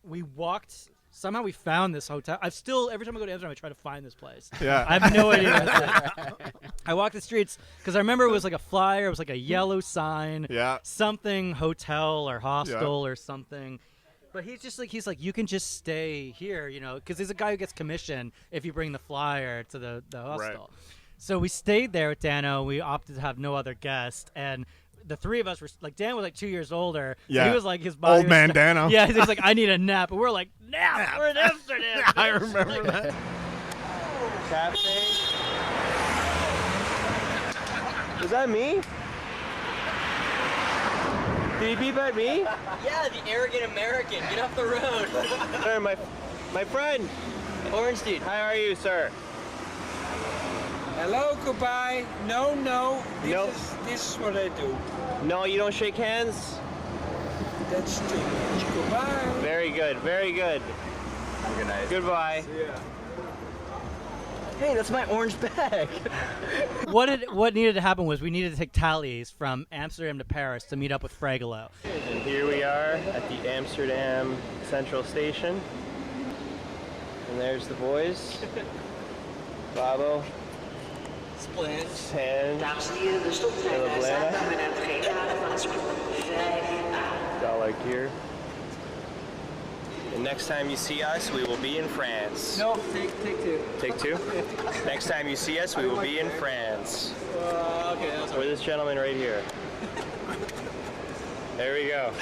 we walked. Somehow we found this hotel. Every time I go to Amsterdam, I try to find this place. Yeah. I have no idea where it's at. I walked the streets because I remember it was like a flyer. It was like a yellow sign. Yeah. Something hotel or hostel or something. But he's like, you can just stay here, because there's a guy who gets commission if you bring the flyer to the hostel. Right. So we stayed there with Dano. We opted to have no other guest, and the three of us were like, Dan was like 2 years older. So Yeah. he was like, his body Old was man Dano. Yeah, he was like, I need a nap. And we're like, nap. We're in Amsterdam. I remember that. Cafe. Was that me? Did he beep at me? Yeah, the arrogant American. Get off the road. Sir, my friend, Orange Dude. How are you, sir? Hello, goodbye. No. This is what I do. No, you don't shake hands? That's too much. Goodbye. Very good, very good. Good night. Goodbye. Hey, that's my orange bag. What needed to happen was we needed to take tallies from Amsterdam to Paris to meet up with Freygolo. And here we are at the Amsterdam Central Station. And there's the boys. Babo. Splint. And got like here. And next time you see us, we will be in France. No, take two. Take two? Next time you see us, we will be in France. Okay, that was Or this gentleman right here. There we go.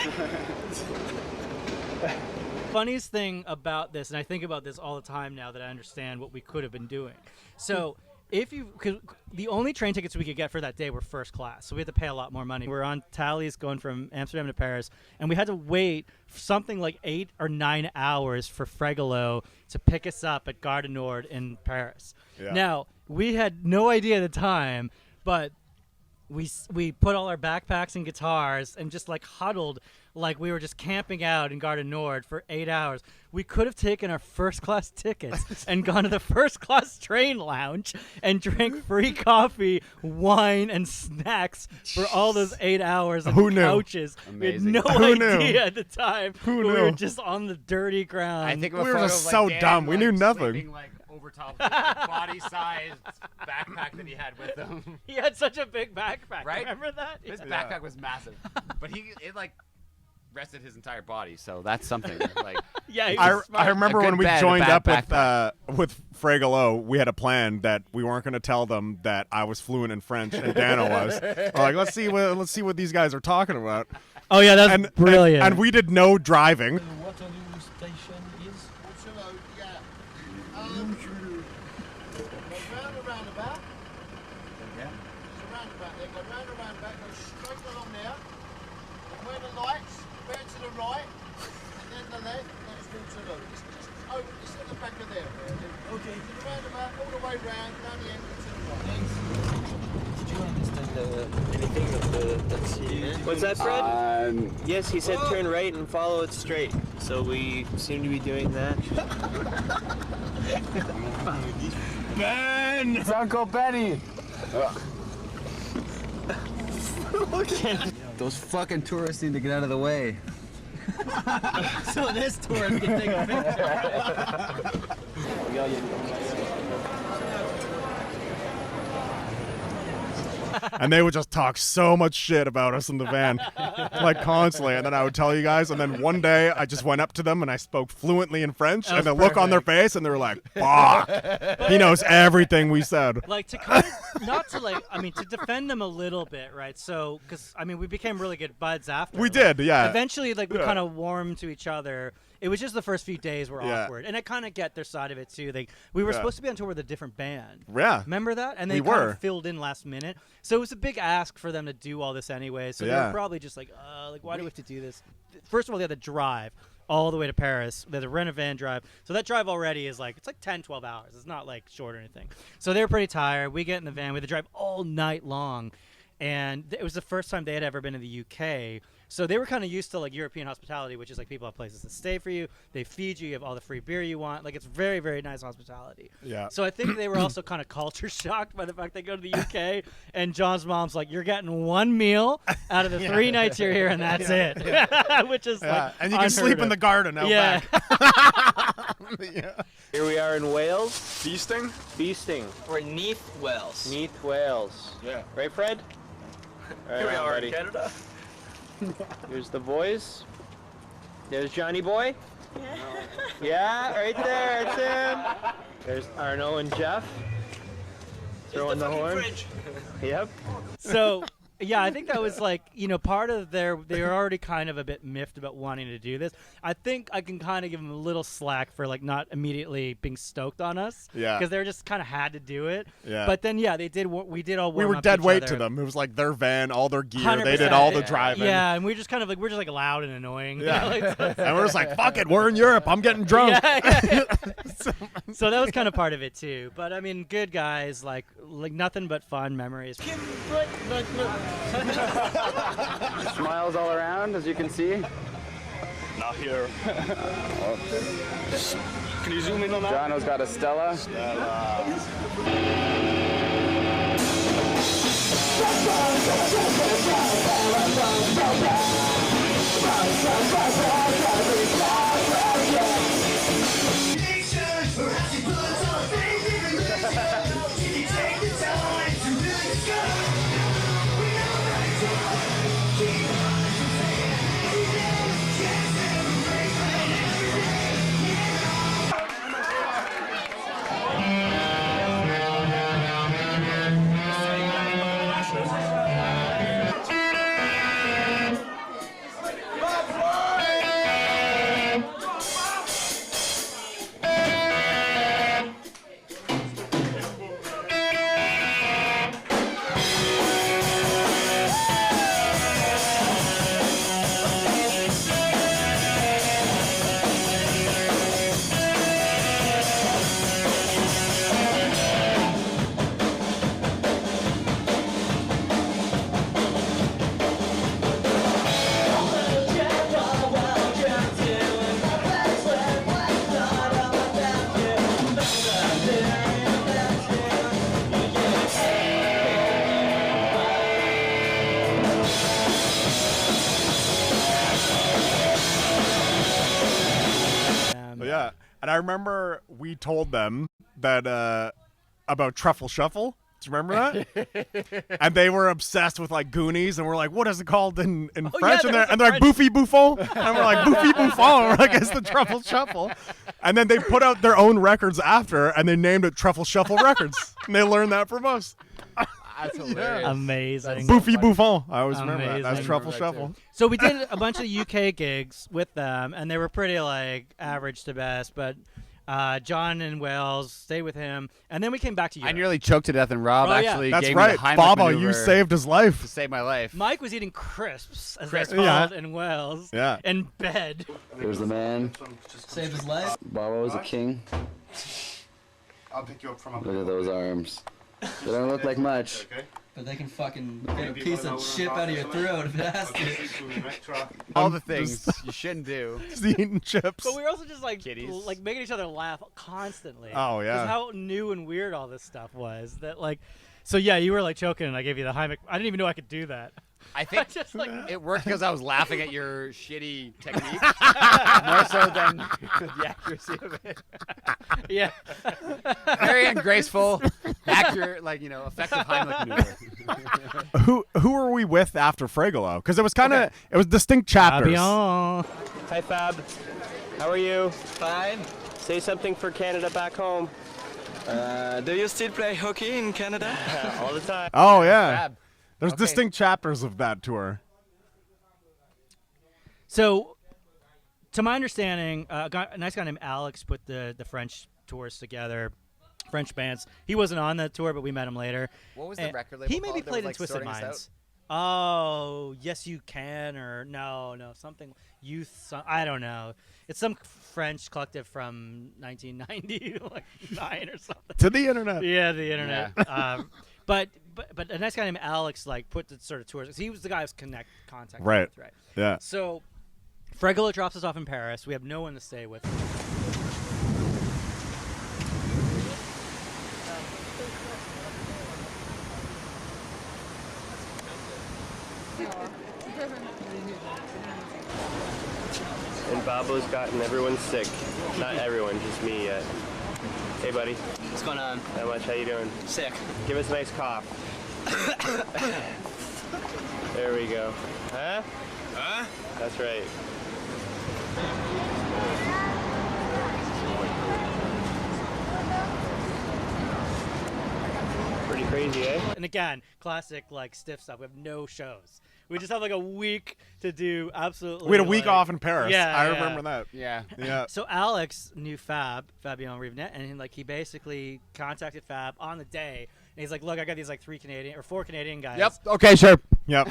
Funniest thing about this, and I think about this all the time now that I understand what we could have been doing. So because the only train tickets we could get for that day were first class, so we had to pay a lot more money. We're on tallies going from Amsterdam to Paris, and we had to wait something like 8 or 9 hours for Freygolo to pick us up at Gare du Nord in Paris. Yeah. Now, we had no idea at the time, but we put all our backpacks and guitars and just like huddled like we were just camping out in Garden Nord for 8 hours. We could have taken our first class tickets and gone to the first class train lounge and drank free coffee, wine, and snacks for all those 8 hours on couches. Amazing. We had no Who knew? idea at the time. Who We knew? were just on the dirty ground. I think We were just so dumb. We knew nothing. Sleeping, like, over top of the body-sized backpack that he had with him. He had such a big backpack. Right? Remember that? His backpack was massive, but it like rested his entire body, so that's something. Like, yeah, he was smart. I remember A good when we bed, a joined bad up with Freygolo, we had a plan that we weren't going to tell them that I was fluent in French and Dano was. We're like, let's see what these guys are talking about. Oh yeah, that's brilliant. And we did no driving. Waterloo station is. Waterloo, yeah. Go round about. Yeah. There's a roundabout there. Go round about. Go straight along there. And where the lights, bear to the right, and then the left. That's Waterloo. It's at the back of there. Okay. To the roundabout, all the way round, down the end to the right. Did you understand anything of the taxi? What's that, Fred? Yes, he said turn right and follow it straight. So we seem to be doing that. Ben! It's Uncle Benny! Those fucking tourists need to get out of the way. So this tourist can take a picture. And they would just talk so much shit about us in the van, like constantly. And then I would tell you guys. And then one day I just went up to them and I spoke fluently in French. And the look on their face, and they were like, "Fuck, he knows everything we said." Like to kind of not to like to defend them a little bit, right? So because we became really good buds after. We did, yeah. Eventually, like we kind of warmed to each other. It was just the first few days were Yeah. awkward, and I kind of get their side of it too. We were Yeah. supposed to be on tour with a different band. Yeah. Remember that? And they We kind were. of filled in last minute. So it was a big ask for them to do all this anyway. So they Yeah. were probably just like, why do we have to do this? First of all, they had to drive all the way to Paris. They had to rent a van drive. So that drive already is like, it's like 10, 12 hours. It's not like short or anything. So they were pretty tired. We get in the van. We had to drive all night long. And it was the first time they had ever been in the UK. So they were kind of used to like European hospitality, which is like people have places to stay for you. They feed you. You have all the free beer you want. Like it's very, very nice hospitality. Yeah. So I think they were also kind of culture shocked by the fact they go to the UK. And John's mom's like, you're getting one meal out of the 3 nights you're here, and that's it. Which is like and you can sleep in the garden out back. Here we are in Wales. Feasting? Feasting. We're Neath Wells. Neath Wales. Yeah. Right, Fred? All Here we right, are buddy. in Canada. Here's the boys. There's Johnny Boy. Yeah, right there. It's him. There's Arno and Jeff. Throwing the horn. Fridge. Yep. So yeah, I think that was like, part of they were already kind of a bit miffed about wanting to do this. I think I can kind of give them a little slack for like not immediately being stoked on us. Yeah. Because they just kind of had to do it. Yeah. But then, yeah, they did. We did all warm We were up dead each weight other. to them. It was like their van, all their gear. 100%. They did all the driving. Yeah, and we're just kind of like loud and annoying. Yeah. Like, And we're just like, fuck it, we're in Europe. I'm getting drunk. Yeah. So that was kind of part of it too. But good guys, like nothing but fun memories. Smiles all around, as you can see. Not here. Can you zoom in on that? Jono's got a Stella. And I remember we told them that about Truffle Shuffle. Do you remember that? And they were obsessed with like Goonies, and we're like, what is it called in French? Yeah, and they're like, Bouffe Buffon. And we're like, Bouffe Buffon. We're like, it's the Truffle Shuffle. And then they put out their own records after, and they named it Truffle Shuffle Records. And they learned that from us. That's hilarious. Amazing. Bouffe Buffon. I always remember that. That's Amazing. Truffle Shuffle. So we did a bunch of UK gigs with them, and they were pretty like average to best, but John in Wales, stayed with him, and then we came back to Europe. I nearly choked to death, and Rob actually That's gave right. me the Heimlich Baba, maneuver you saved his life. to save my life. Mike was eating crisps, as Crisps. they're called in Wales, Yeah. in bed. There's the man. Saved his life. Baba was a king. I'll pick you up from up Look at those arms. They don't look like much. But they can fucking get a piece of chip out of your throat if it has to. All the things you shouldn't do. Just eating chips. But we were also just like Kitties. like making each other laugh constantly. Oh, yeah. Just how new and weird all this stuff was. That like, so yeah, you were like choking, and I gave you the Heimlich. I didn't even know I could do that. I think just like it worked because I was laughing at your shitty technique more so than the accuracy of it. Yeah. Very ungraceful, accurate, like, effective Heimlich maneuver. Who were we with after Freygolo? Because it was kind of it was distinct chapters. Hi, Fab. How are you? Fine. Say something for Canada back home. Do you still play hockey in Canada? All the time. Oh yeah. Fab. There's Okay. distinct chapters of that tour. So, to my understanding, a nice guy named Alex put the French tours together, French bands. He wasn't on that tour, but we met him later. What was the And record label he maybe called that played was, in Twisted sorting us Minds. Oh, Yes You Can, or no, something youth. I don't know. It's some French collective from 1990, like 9 or something. To the internet. Yeah, the internet. But a nice guy named Alex like put the sort of tours. He was the guy I was contacting Right. with, right? Yeah. So Freygolo drops us off in Paris. We have no one to stay with. And Babo's gotten everyone sick. Not everyone, just me yet. Hey, buddy. What's going on? Not much. How you doing? Sick. Give us a nice cough. There we go. Huh? Huh? That's right. Pretty crazy, eh? And again, classic like stiff stuff. We have no shows. We just have like a week to do absolutely. We had a week like, off in Paris. Yeah, I yeah. remember that. Yeah. Yeah. So Alex knew Fabien Rivenet, and he basically contacted Fab on the day. And he's like, "Look, I got these like 4 Canadian guys." Yep. Okay, sure. Yep.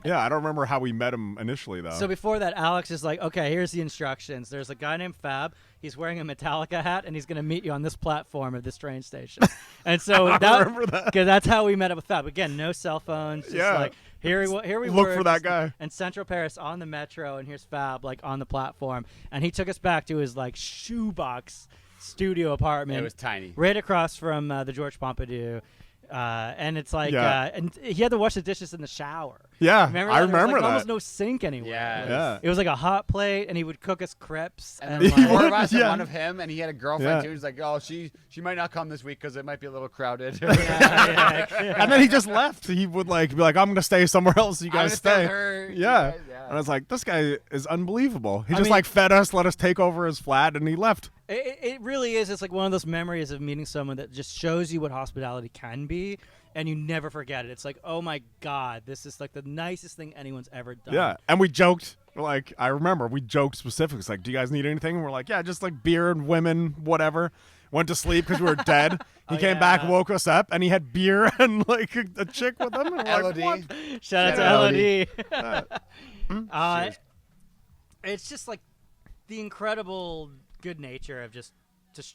Yeah, I don't remember how we met him initially though. So before that, Alex is like, "Okay, here's the instructions. There's a guy named Fab. He's wearing a Metallica hat, and he's going to meet you on this platform of this train station." And so I remember that. because that's how we met up with Fab. Again, no cell phones. Just Yeah. like here we Look were for that just guy. in Central Paris on the metro, and here's Fab like on the platform, and he took us back to his like shoebox studio apartment. It was tiny. right across from the George Pompidou. And it's like, Yeah. and he had to wash the dishes in the shower. Yeah, Remember I that? There was, remember like, that. almost no sink anywhere. Yeah. Yeah. It was like a hot plate, and he would cook us crepes. And And then like, four of us and Yeah. one of him, and he had a girlfriend Yeah. too. He's like, "Oh, she might not come this week because it might be a little crowded." And then he just left. He would like be like, "I'm gonna stay somewhere else. You I'm guys gonna stay stay." with her. You Yeah. guys- yeah. And I was like, "This guy is unbelievable." He I just mean- like fed us, let us take over his flat, and he left. it really is. It's like one of those memories of meeting someone that just shows you what hospitality can be, and you never forget it. It's like, oh my God, this is like the nicest thing anyone's ever done. Yeah, and we joked. Like I remember, we joked specifically. It's like, "Do you guys need anything?" And we're like, "Yeah, just like beer and women, whatever." Went to sleep because we were dead. He Oh, came back, yeah. woke us up, and he had beer and like a chick with him. And we're like, LOD. "What?" Shout out to LOD. LOD. It's just like the incredible good nature of just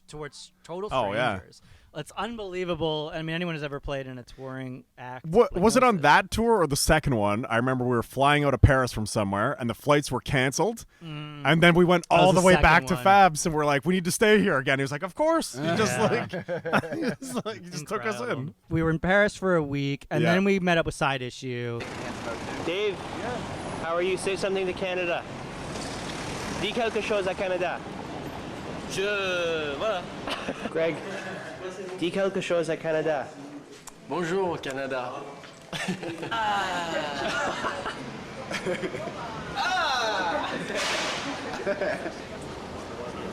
towards total Oh, yeah. strangers. It's unbelievable. I mean, anyone who's ever played in a touring act. What like was it knows on this. that tour or the second one? I remember we were flying out of Paris from somewhere, and the flights were canceled. And then we went That was all the the way second back to one. Fabs, and we're like, "We need to stay here again." He was like, "Of course." He just Yeah. he just took us Incredible. in. We were in Paris for a week, and Yeah. then we met up with Side Issue. Dave, how are you? Say something to Canada. Dis quelque chose à Canada. Voilà. Greg, dis quelque chose à Canada. Bonjour, Canada.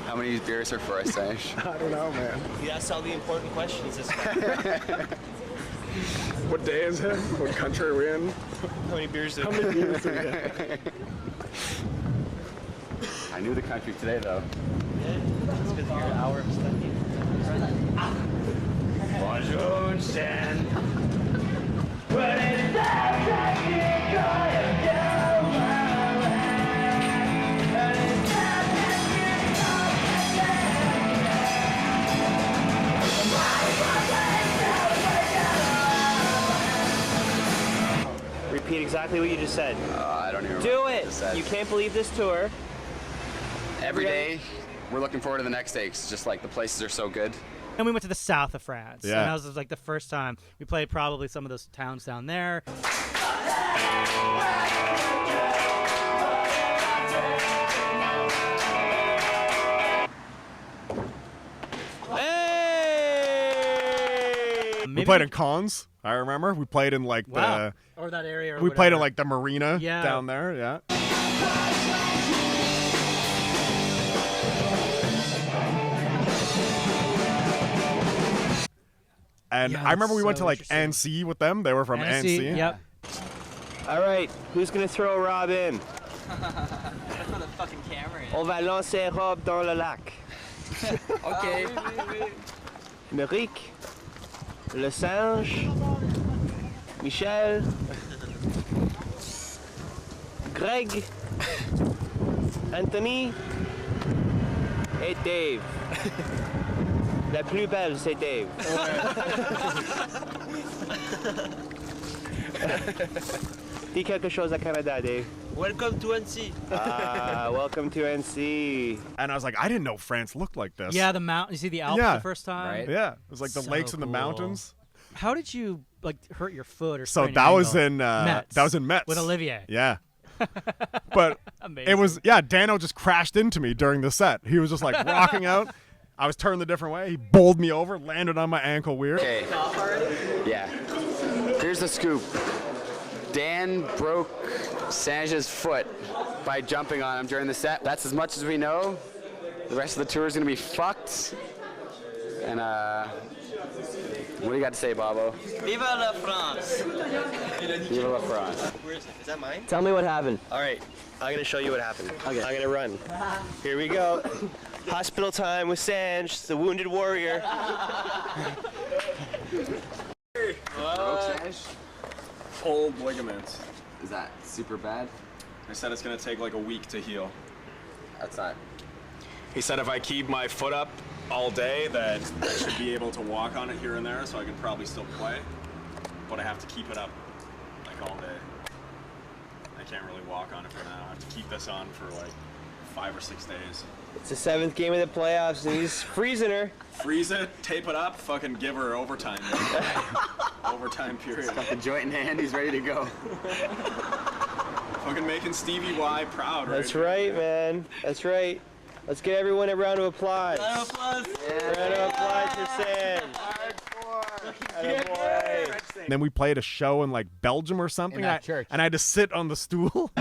How many beers are for us, Singe? I don't know, man. You asked all the important questions this time. What day is it? What country are we in? How many beers How many beers do we have? I knew the country today, though. It's been your hour of study. Bonjour, Stan. Repeat exactly what you just said. I don't even Do remember what it! I said. You can't believe this tour. Every day, we're looking forward to the next day. 'Cause just like the places are so good. And we went to the south of France. Yeah. And that was like the first time we played probably some of those towns down there. We played in Cons. I remember. We played in like Wow. Or that area. Or we played in whatever. like the marina Yeah. down there. Yeah. And Yeah, I remember that's we went so to like interesting. Annecy with them. They were from Annecy. Yep. All right, who's gonna throw Rob in? Put the fucking camera in. On va lancer Rob dans le lac. Okay. Méric, le singe, Michel, Greg, Anthony et Dave. La plus belle, c'est Dave. Dis quelque chose à Canada, Dave. Welcome to NC. Welcome to NC. And I was like, I didn't know France looked like this. Yeah, the mountain. You see the Alps Yeah. the first time? Right. Yeah. It was like the So lakes and the cool. mountains. How did you like hurt your foot or So sprain that your was ankle? in Metz. that was in Metz with Olivier. Yeah. But Amazing. it was Dano just crashed into me during the set. He was just like rocking out. I was turned a different way. He bowled me over, landed on my ankle weird. Okay. Yeah. Here's the scoop. Dan broke Singe's foot by jumping on him during the set. That's as much as we know. The rest of the tour is going to be fucked. And, what do you got to say, Bobo? Viva la France. Viva la France. Where is it? Is that mine? Tell me what happened. All right. I'm going to show you what happened. Okay. I'm going to run. Here we go. Hospital time with Singe, the wounded warrior. Broke Singe? Pulled ligaments. Is that super bad? They said it's gonna take like a week to heal. That's not. He said if I keep my foot up all day, that I should be able to walk on it here and there, so I could probably still play. But I have to keep it up like all day. I can't really walk on it for now. I have to keep this on for like 5 or 6 days. It's the 7th game of the playoffs, and he's freezing her. Freeze it, tape it up, fucking give her overtime. Overtime period. Got the joint in hand, he's ready to go. Fucking making Stevie Y proud, right? That's right, man. That's right. Let's give everyone a round of applause. Round of applause. Round of applause for Sam. Attaboy. And then we played a show in like Belgium or something. In that church. And I had to sit on the stool.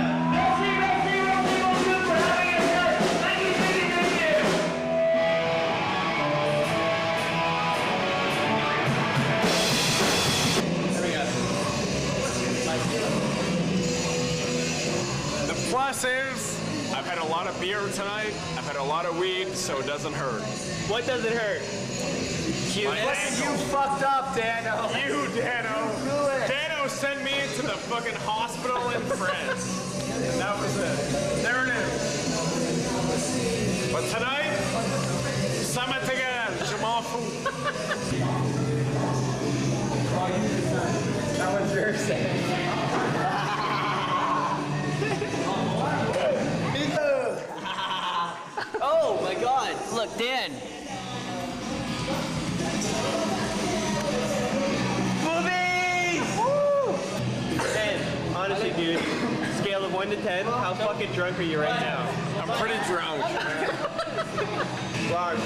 The plus is, I've had a lot of beer tonight. I've had a lot of weed, so it doesn't hurt. What doesn't hurt? Cuteness. You fucked up, Dano. You, Dano. Dano sent me to the fucking hospital in France. That was it. There it is. But tonight, ça m'intéresse. Je m'en fous. That was your say. Oh my God! Look, Dan. Boobies! Woo! Man, honestly, dude, scale of 1 1 to 10, how fucking drunk are you right now? I'm pretty drunk. Clark.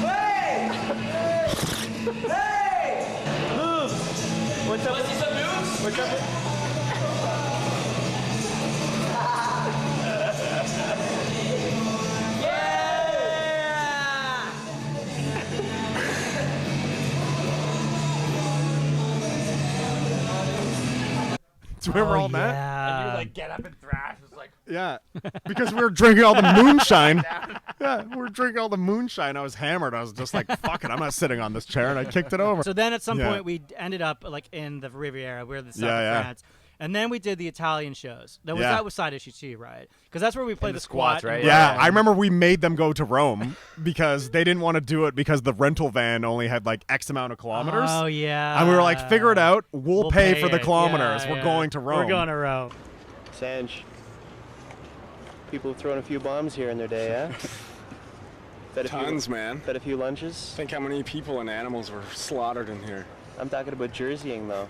Hey! Hey! Move! What's up? What's up? Do you remember all that? And you like get up and thrash. It's like Yeah, because we were drinking all the moonshine. Yeah, we were drinking all the moonshine. I was hammered. I was just like, fuck it, I'm not sitting on this chair, and I kicked it over. So then at some point we ended up like in the Riviera. We were in the south of France. And then we did the Italian shows. That was side issue too, right? Because that's where we played the squat, right? Yeah, I remember we made them go to Rome because they didn't want to do it because the rental van only had like X amount of kilometers. Oh, yeah. And we were like, figure it out. We'll pay for the kilometers. Yeah, We're going to Rome. We're going to Rome. Sange. People have thrown a few bombs here in their day, yeah? Tons, man. Fed a few lunches. Think how many people and animals were slaughtered in here. I'm talking about jerseying, though.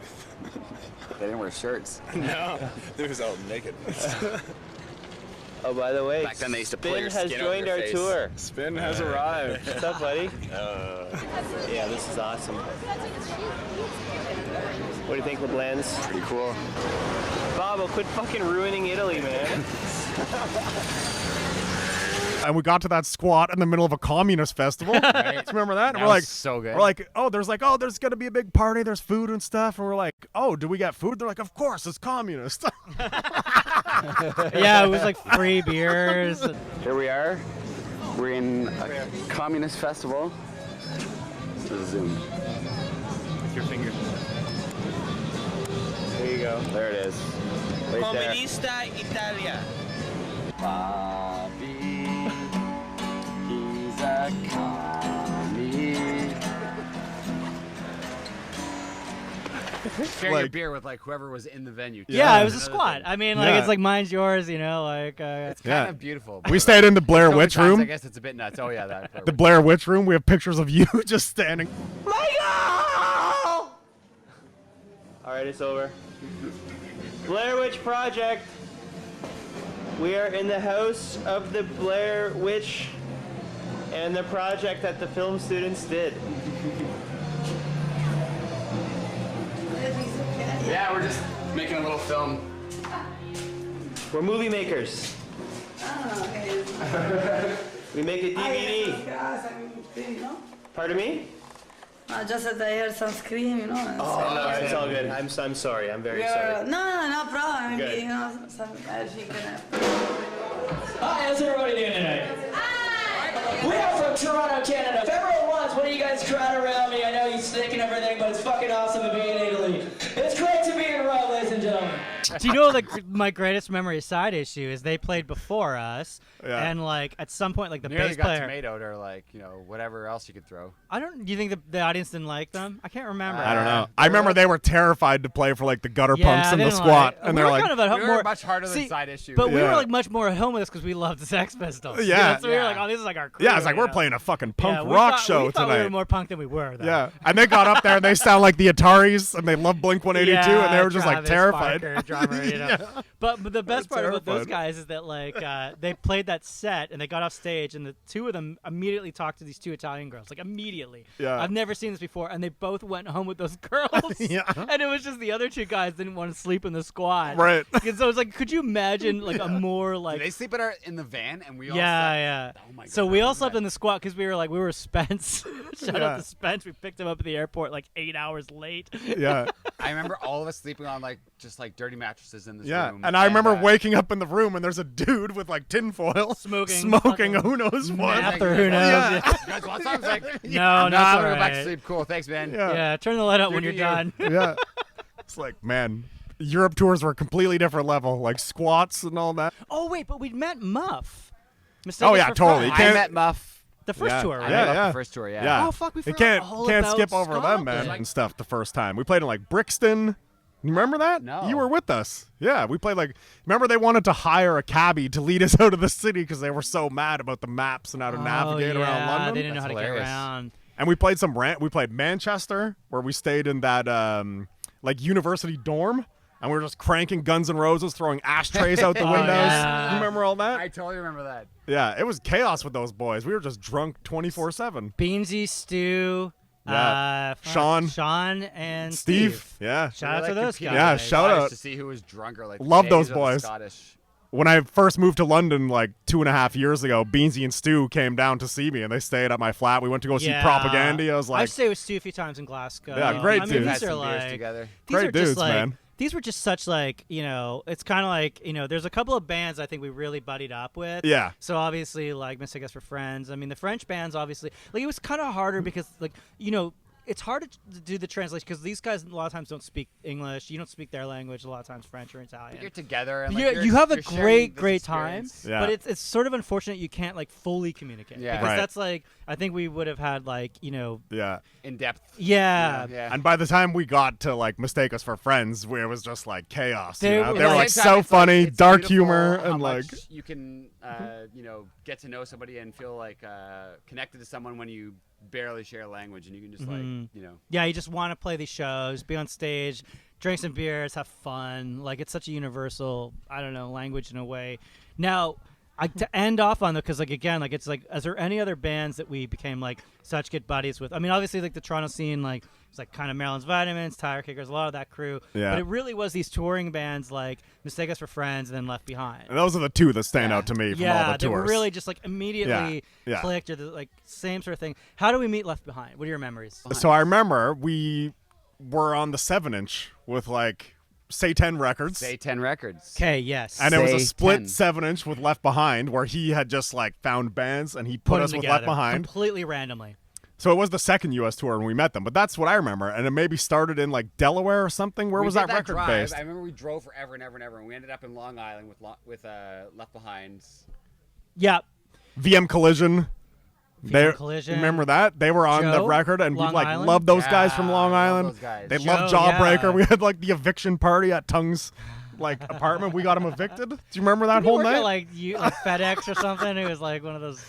They didn't wear shirts. No, they was all naked. Oh, by the way, Back then they used to pull your Spin has skin out joined your our face. tour. Spin has arrived. What's up, buddy? Yeah, this is awesome. What do you think, LeBlanc? Pretty cool. Bob, quit fucking ruining Italy, man. And we got to that squat in the middle of a communist festival. Right. Remember that? And That we're like, was so good. We're like, there's gonna be a big party. There's food and stuff. And we're like, do we get food? They're like, of course, it's communist. Yeah, it was like free beers. Here we are. We're in a communist festival. Zoom. With your finger. There you go. There it is. Right there. Comunista Italia. Bobby, he's a commie. sharing your beer with like whoever was in the venue. Yeah, it was a squat. I mean, like it's like mine's yours, you know, like it's kind of beautiful. We stayed in the Blair Witch room. I guess it's a bit nuts. Oh yeah, that. The Blair Witch room. We have pictures of you just standing. Michael! All right, it's over. Blair Witch Project. We are in the house of the Blair Witch and the project that the film students did. Yeah, we're just making a little film. We're movie makers. We make a DVD. Pardon me? Just that I heard some scream, you know. Oh, no, it's all good. I'm sorry. I'm very sorry. No problem. Good. You know, some allergy can Hi, how's everybody doing tonight? We are from Toronto, Canada. If everyone wants, one of you guys crowd around me. I know he's sick and everything, but it's fucking awesome to be in Italy. It's great to be in Rome, ladies and gentlemen. Do you know my greatest memory side issue is they played before us, and like at some point like the nearly bass got player. tomatoed or like whatever else you could throw. Do you think the audience didn't like them? I can't remember. I don't know. I remember they were terrified to play for like the gutter punks they and the didn't squat, like, and we they're were like, kind of at we were much harder than side issue. But we were like much more at home with this because we loved the Sex Pistols. Yeah. So we were like, oh, this is like our crew. yeah, it's like you we're know? playing a fucking punk Yeah, we rock thought- show we thought tonight. We were more punk than we were. Though. Yeah, and they got up there and they sound like the Ataris, and they love Blink-182, and they were just like Travis terrified. Barker, drummer, you know. Yeah. But the best part about those terrified. guys is that like they played that set and they got off stage and the two of them immediately talked to these two Italian girls, like immediately. Yeah. I've never seen this before, and they both went home with those girls. Yeah. And it was just the other two guys didn't want to sleep in the squad. Right. And so it's like, could you imagine like a more like Did they sleep in the van and we all yeah. slept? Oh my God, so we all slept in the squat because we were Spence. Shout Yeah. out to Spence. We picked him up at the airport like 8 hours late. Yeah. I remember all of us sleeping on like just like dirty mattresses in this Yeah, room. and I remember waking up in the room and there's a dude with like tinfoil Smoking who knows what. meth or who knows. Yeah. You guys want some? I was like, No, I'm that's gonna all go back to right. sleep. Cool, thanks, man. Yeah, turn the light out when Do you're you. done. Yeah. It's like, man, Europe tours were a completely different level, like squats and all that. Oh wait, but we'd met Muff. Mistake Oh Us yeah, for totally. Fun. You I can't- met Muff. The first tour, right? I met Muff the first tour, yeah. Oh fuck, we You forgot all can't about skip over them, man, Scotland. and stuff the first time. We played in like Brixton. You remember that? No. You were with us. Yeah, we played like. Remember they wanted to hire a cabbie to lead us out of the city because they were so mad about the maps and how to navigate around London. They didn't know how to hilarious. get around. And we played we played Manchester, where we stayed in that like university dorm, And we were just cranking Guns N' Roses, throwing ashtrays out the windows. Yeah. You remember all that? I totally remember that. Yeah, it was chaos with those boys. We were just drunk 24/7. Beansy, Stu, Sean, and Steve. Yeah. Shout out to those guys. Yeah, shout out to see who was drunker. Like love those Days of the boys. Scottish. When I first moved to London like 2.5 years ago, Beansy and Stu came down to see me, and they stayed at my flat. We went to go see Propaganda. I was like, I've stayed with Stu a few times in Glasgow. Yeah, great I mean, dudes. these are like together. these Great are just dudes, like, man. These were just such like, you know, it's kind of like, you know, there's a couple of bands I think we really buddied up with. Yeah. So obviously, like, Mistake Us for Friends. I mean, the French bands, obviously, like, it was kind of harder because, like, you know, it's hard to do the translation because these guys a lot of times don't speak English. You don't speak their language. A lot of times French or Italian. But you're together. And, like, you have a you're sharing great this time. experience. Yeah. But it's sort of unfortunate you can't like fully communicate. Yeah. Because Right. that's like I think we would have had like, you know. Yeah. In depth. Yeah. Yeah. And by the time we got to like Mistake Us for Friends, where it was just like chaos. They You know? were They were like- like At the same so time, it's funny, like, it's dark beautiful humor, how and like much you can, you know, get to know somebody and feel like connected to someone when you barely share language, and you can just like, you know. Yeah, you just want to play these shows, be on stage, drink some beers, have fun. Like, it's such a universal, I don't know, language in a way. Now, to end off on because like again, like it's like, is there any other bands that we became like such good buddies with? I mean, obviously like the Toronto scene, like it's like kind of Maryland's Vitamins, Tire Kickers, a lot of that crew. Yeah. But it really was these touring bands like Mistake Us for Friends and then Left Behind. and those are the two that stand out to me from all the they were tours. really just like immediately Yeah. clicked or the like same sort of thing. How do we meet Left Behind? What are your memories? So I remember we were on the 7-inch with like Say 10 Records. Say 10 Records. Okay, yes. And it was a Say split 10. 7-inch with Left Behind, where he had just like found bands and he put them us with together, Left Behind. completely randomly. So it was the second U.S. tour and we met them, but that's what I remember. And it maybe started in like Delaware or something. Where We was did that record drive. based? I remember we drove forever and ever and ever, and we ended up in Long Island with Left Behind. Yeah. VM Collision. VM Collision. Remember that? They were on the Joe? record, and we Long like Island? loved those guys from Yeah, Long I love Island. those guys. They Joe, loved Jawbreaker. yeah. We had like the eviction party at Tung's like apartment. We got him evicted. Do you remember that Did he whole work night? at, like FedEx or something? It was like one of those.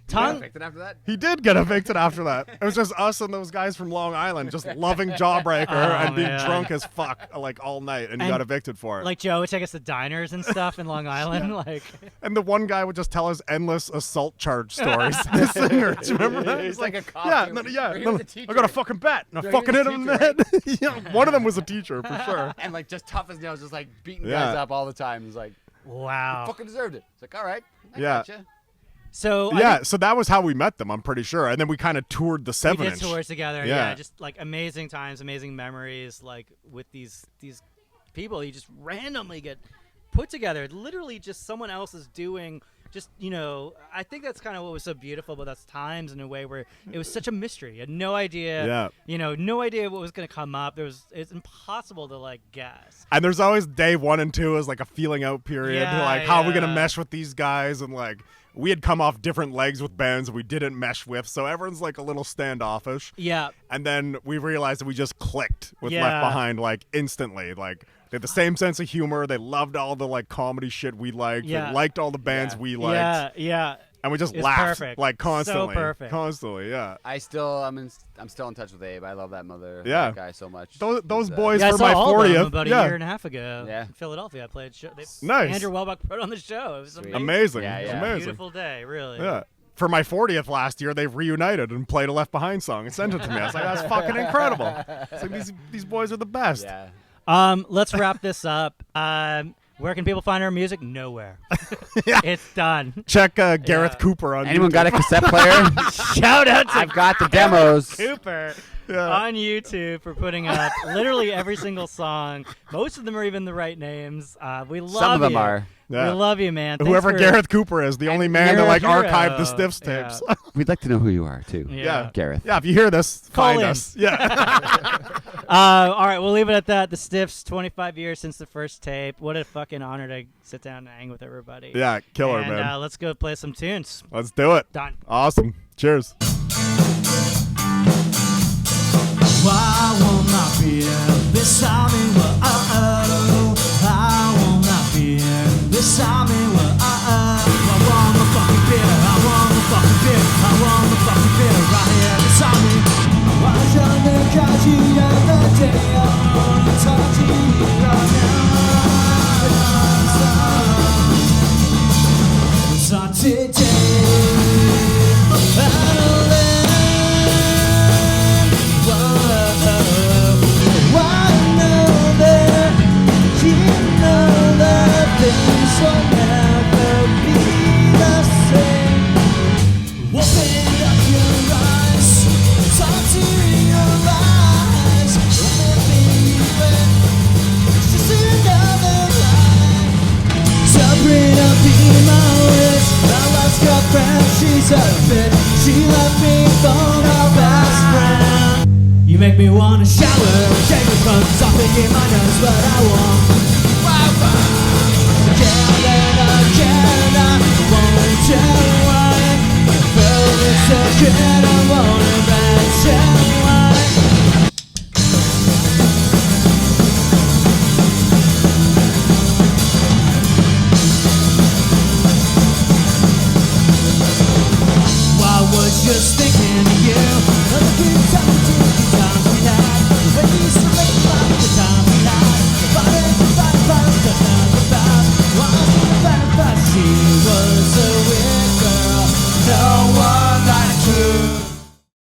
Tongue. Evicted after that? He did get evicted after that. It was just us and those guys from Long Island just loving Jawbreaker and being man. drunk as fuck like all night, and you And, got evicted for it. Like Joe would take us to diners and stuff in Long Island. Like, and the one guy would just tell us endless assault charge stories. The singer, do you remember that? He's like a cop. Yeah, He no, was- yeah. or he no, was a teacher. I got a fucking bet, and I No, he fucking was hit a him in the head. Yeah, one of them was a teacher for sure. And like just tough as nails, just like beating Yeah. guys up all the time. He's like, wow. fucking deserved it. It's like, all right, I Yeah. gotcha. So I Yeah, think so that was how we met them. I'm pretty sure, and then we kind of toured the we 7-inch. did tours together. Yeah. Yeah, just like amazing times, amazing memories. Like with these people, you just randomly get put together. Literally, just someone else is doing. Just, you know, I think that's kind of what was so beautiful about those times in a way where it was such a mystery. You had no idea, Yeah. you know, no idea what was going to come up. It's impossible to, like, guess. And there's always day 1 and 2 as like a feeling out period. Yeah, Like, how are we gonna yeah. mesh with these guys? And like, we had come off different legs with bands we didn't mesh with, so everyone's like a little standoffish. Yeah. And then we realized that we just clicked with Yeah. Left Behind like instantly. Like, they had the same sense of humor. They loved all the like comedy shit we liked. Yeah. They liked all the bands we liked. Yeah, yeah. And we just It's laughed perfect. like constantly. So perfect. Constantly, yeah. I'm still in touch with Abe. I love that Yeah. guy so much. Those He's, boys Yeah, I for saw my all of 40th. them about yeah. a year and a half ago Yeah. in Philadelphia. I played show. Nice. Andrew Welbach put on the show. It was amazing. Amazing. Yeah, It was yeah. amazing. Beautiful day, really. Yeah. For my 40th last year, they reunited and played a Left Behind song and sent it to me. I was like, that's fucking incredible. It's like these boys are the best. Yeah. Let's wrap this up. Where can people find our music? Nowhere. Yeah. It's done. Check Gareth Cooper on Anyone YouTube. got a cassette player? Shout out to I've got the demos. Cooper Yeah. on YouTube for putting up literally every single song. Most of them are even the right names. We love Some of them you. are. Yeah. We love you, man. Thanks Whoever for- Gareth Cooper is, the only man you're that a like hero. archived the Stiffs Yeah. tapes. We'd like to know who you are too. Yeah. Gareth. Yeah, if you hear this, Call find in. us. Yeah. All right, we'll leave it at that. The Stiffs, 25 years since the first tape. What a fucking honor to sit down and hang with everybody. Yeah, killer, and, man. Let's go play some tunes. Let's do it. Done. Awesome. Cheers. I want my beer beside me where I want my beer beside me where I want the fucking beer, I want the fucking beer, I want the fucking beer right here beside me. I want to catch you the day I want to touch you right now. make me wanna shower. Shake the clothes off and get my nose, but I won't. Again, I won't tell why. Felt it so good, I won't tell why. I was just thinking